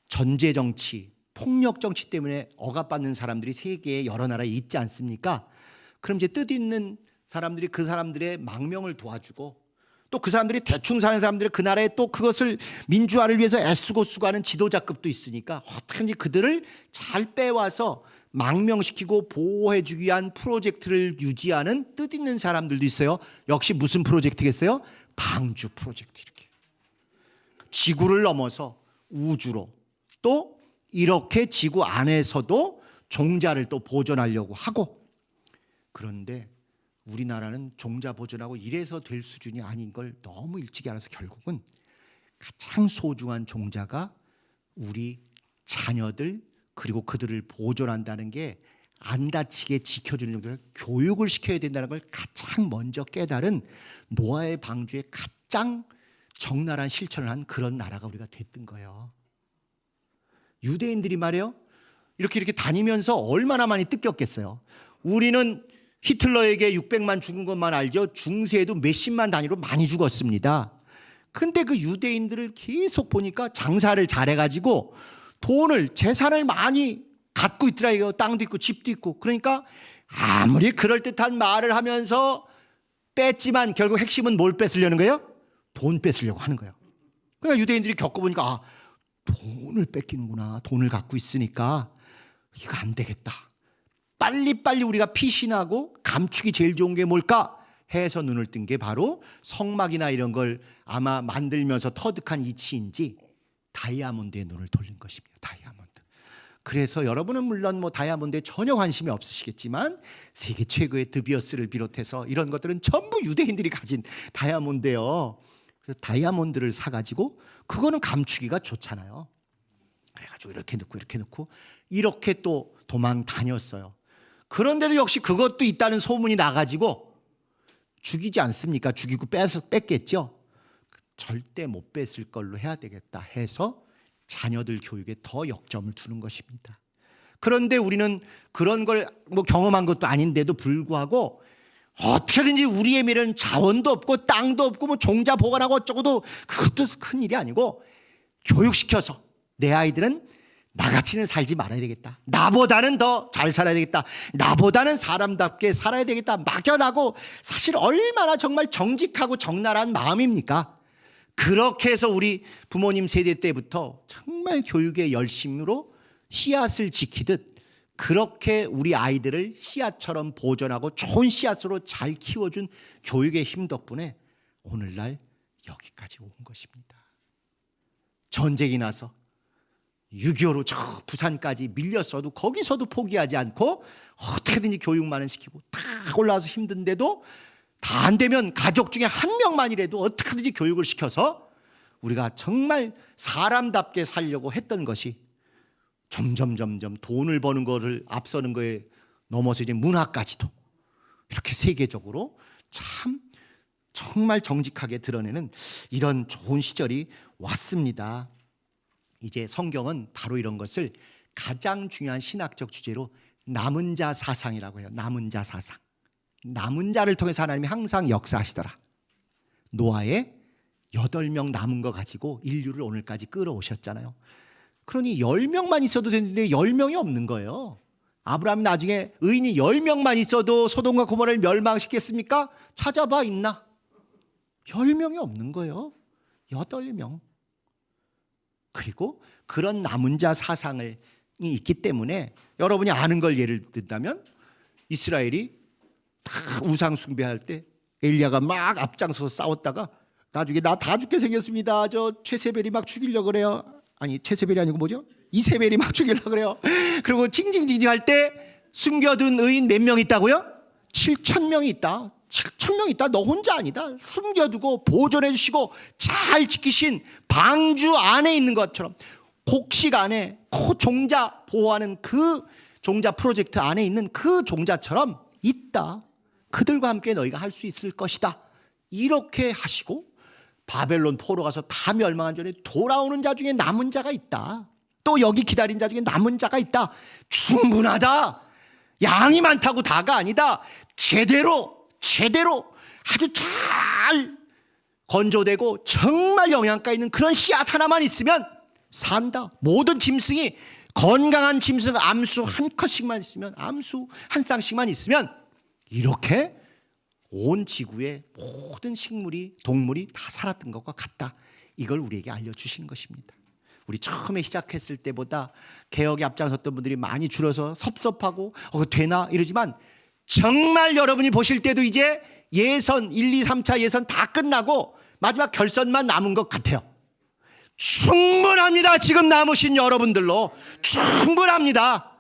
전제 정치, 폭력 정치 때문에 억압받는 사람들이 세계의 여러 나라에 있지 않습니까? 그럼 이제 뜻있는 사람들이 그 사람들의 망명을 도와주고 또 그 사람들이 대충 사는 사람들이 그 나라에 또 그것을 민주화를 위해서 애쓰고 수고하는 지도자급도 있으니까 어떻게든지 그들을 잘 빼와서 망명시키고 보호해주기 위한 프로젝트를 유지하는 뜻있는 사람들도 있어요. 역시 무슨 프로젝트겠어요? 방주 프로젝트. 이렇게 지구를 넘어서 우주로 또 이렇게 지구 안에서도 종자를 또 보존하려고 하고 그런데 우리나라는 종자 보존하고 이래서 될 수준이 아닌 걸 너무 일찍 알아서 결국은 가장 소중한 종자가 우리 자녀들 그리고 그들을 보존한다는 게 안 다치게 지켜주는 정도를 교육을 시켜야 된다는 걸 가장 먼저 깨달은 노아의 방주에 가장 적나라한 실천을 한 그런 나라가 우리가 됐던 거예요. 유대인들이 말이에요. 이렇게 다니면서 얼마나 많이 뜯겼겠어요. 우리는 히틀러에게 600만 죽은 것만 알죠. 중세에도 몇십만 단위로 많이 죽었습니다. 근데 그 유대인들을 계속 보니까 장사를 잘해가지고 돈을, 재산을 많이 갖고 있더라고요. 땅도 있고 집도 있고. 그러니까 아무리 그럴듯한 말을 하면서 뺐지만 결국 핵심은 뭘 뺏으려는 거예요? 돈 뺏으려고 하는 거예요. 그러니까 유대인들이 겪어보니까 아, 돈을 뺏기는구나. 돈을 갖고 있으니까 이거 안 되겠다. 빨리빨리 우리가 피신하고 감축이 제일 좋은 게 뭘까 해서 눈을 뜬 게 바로 성막이나 이런 걸 아마 만들면서 터득한 이치인지 다이아몬드에 눈을 돌린 것입니다. 다이아몬드. 그래서 여러분은 물론 뭐 다이아몬드에 전혀 관심이 없으시겠지만 세계 최고의 드비어스를 비롯해서 이런 것들은 전부 유대인들이 가진 다이아몬드예요. 그래서 다이아몬드를 사가지고 그거는 감추기가 좋잖아요. 그래가지고 이렇게 넣고 이렇게 넣고 이렇게 또 도망 다녔어요. 그런데도 역시 그것도 있다는 소문이 나가지고 죽이지 않습니까? 죽이고 뺐겠죠. 절대 못 뺐을 걸로 해야 되겠다 해서 자녀들 교육에 더 역점을 두는 것입니다. 그런데 우리는 그런 걸 뭐 경험한 것도 아닌데도 불구하고 어떻게든지 우리의 미래는 자원도 없고 땅도 없고 뭐 종자 보관하고 어쩌고도 그것도 큰 일이 아니고 교육시켜서 내 아이들은 나같이는 살지 말아야 되겠다. 나보다는 더 잘 살아야 되겠다. 나보다는 사람답게 살아야 되겠다. 막연하고 사실 얼마나 정말 정직하고 적나라한 마음입니까? 그렇게 해서 우리 부모님 세대 때부터 정말 교육의 열심으로 씨앗을 지키듯 그렇게 우리 아이들을 씨앗처럼 보존하고 좋은 씨앗으로 잘 키워준 교육의 힘 덕분에 오늘날 여기까지 온 것입니다. 전쟁이 나서 6.25로 저 부산까지 밀렸어도 거기서도 포기하지 않고 어떻게든지 교육만은 시키고 다 올라와서 힘든데도 다 안 되면 가족 중에 한 명만이라도 어떻게든지 교육을 시켜서 우리가 정말 사람답게 살려고 했던 것이 점점 돈을 버는 거를 앞서는 거에 넘어서 이제 문화까지도 이렇게 세계적으로 참 정말 정직하게 드러내는 이런 좋은 시절이 왔습니다. 이제 성경은 바로 이런 것을 가장 중요한 신학적 주제로 남은 자 사상이라고 해요. 남은 자 사상. 남은 자를 통해서 하나님이 항상 역사하시더라. 노아의 8명 남은 거 가지고 인류를 오늘까지 끌어오셨잖아요. 그러니 10명만 있어도 되는데 10명이 없는 거예요. 아브라함이 나중에 의인이 10명만 있어도 소돔과 고모라를 멸망시켰습니까? 찾아봐 있나? 10명이 없는 거예요. 8명. 그리고 그런 남은 자 사상이 있기 때문에 여러분이 아는 걸 예를 든다면 이스라엘이 다 우상 숭배할 때 엘리야가 막 앞장서서 싸웠다가 나중에 나 다 죽게 생겼습니다. 저 최세벨이 막 죽이려고 그래요. 아니 최세벨이 아니고 뭐죠? 이세벨이 막 죽이려고 그래요. 그리고 징징징징 할 때 숨겨둔 의인 몇 명 있다고요? 7,000명이 있다. 7,000명 있다. 너 혼자 아니다. 숨겨두고 보존해 주시고 잘 지키신 방주 안에 있는 것처럼 곡식 안에 종자 보호하는 그 종자 프로젝트 안에 있는 그 종자처럼 있다. 그들과 함께 너희가 할 수 있을 것이다. 이렇게 하시고 바벨론 포로 가서 다 멸망한 전에 돌아오는 자 중에 남은 자가 있다. 또 여기 기다린 자 중에 남은 자가 있다. 충분하다. 양이 많다고 다가 아니다. 제대로 아주 잘 건조되고 정말 영양가 있는 그런 씨앗 하나만 있으면 산다. 모든 짐승이 건강한 짐승 암수 한 컷씩만 있으면 암수 한 쌍씩만 있으면 이렇게 온 지구의 모든 식물이 동물이 다 살았던 것과 같다. 이걸 우리에게 알려주시는 것입니다. 우리 처음에 시작했을 때보다 개혁에 앞장섰던 분들이 많이 줄어서 섭섭하고 되나 이러지만 정말 여러분이 보실 때도 이제 예선 1, 2, 3차 예선 다 끝나고 마지막 결선만 남은 것 같아요. 충분합니다. 지금 남으신 여러분들로 충분합니다.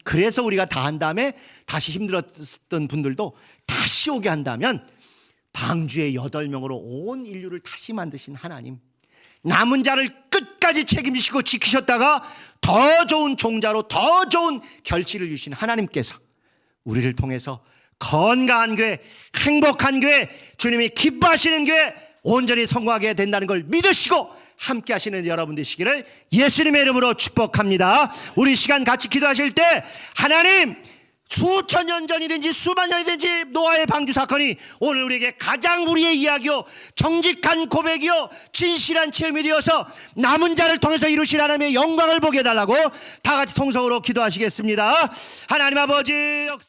그래서 우리가 다 한 다음에 다시 힘들었던 분들도 다시 오게 한다면 방주의 8명으로 온 인류를 다시 만드신 하나님, 남은 자를 끝까지 책임지시고 지키셨다가 더 좋은 종자로 더 좋은 결실을 주신 하나님께서 우리를 통해서 건강한 교회, 행복한 교회, 주님이 기뻐하시는 교회 온전히 성공하게 된다는 걸 믿으시고 함께 하시는 여러분 되시기를 예수님의 이름으로 축복합니다. 우리 시간 같이 기도하실 때 하나님 수천 년 전이든지 수만 년이든지 노아의 방주 사건이 오늘 우리에게 가장 우리의 이야기요, 정직한 고백이요, 진실한 체험이 되어서 남은 자를 통해서 이루신 하나님의 영광을 보게 해달라고 다 같이 통성으로 기도하시겠습니다. 하나님 아버지 역사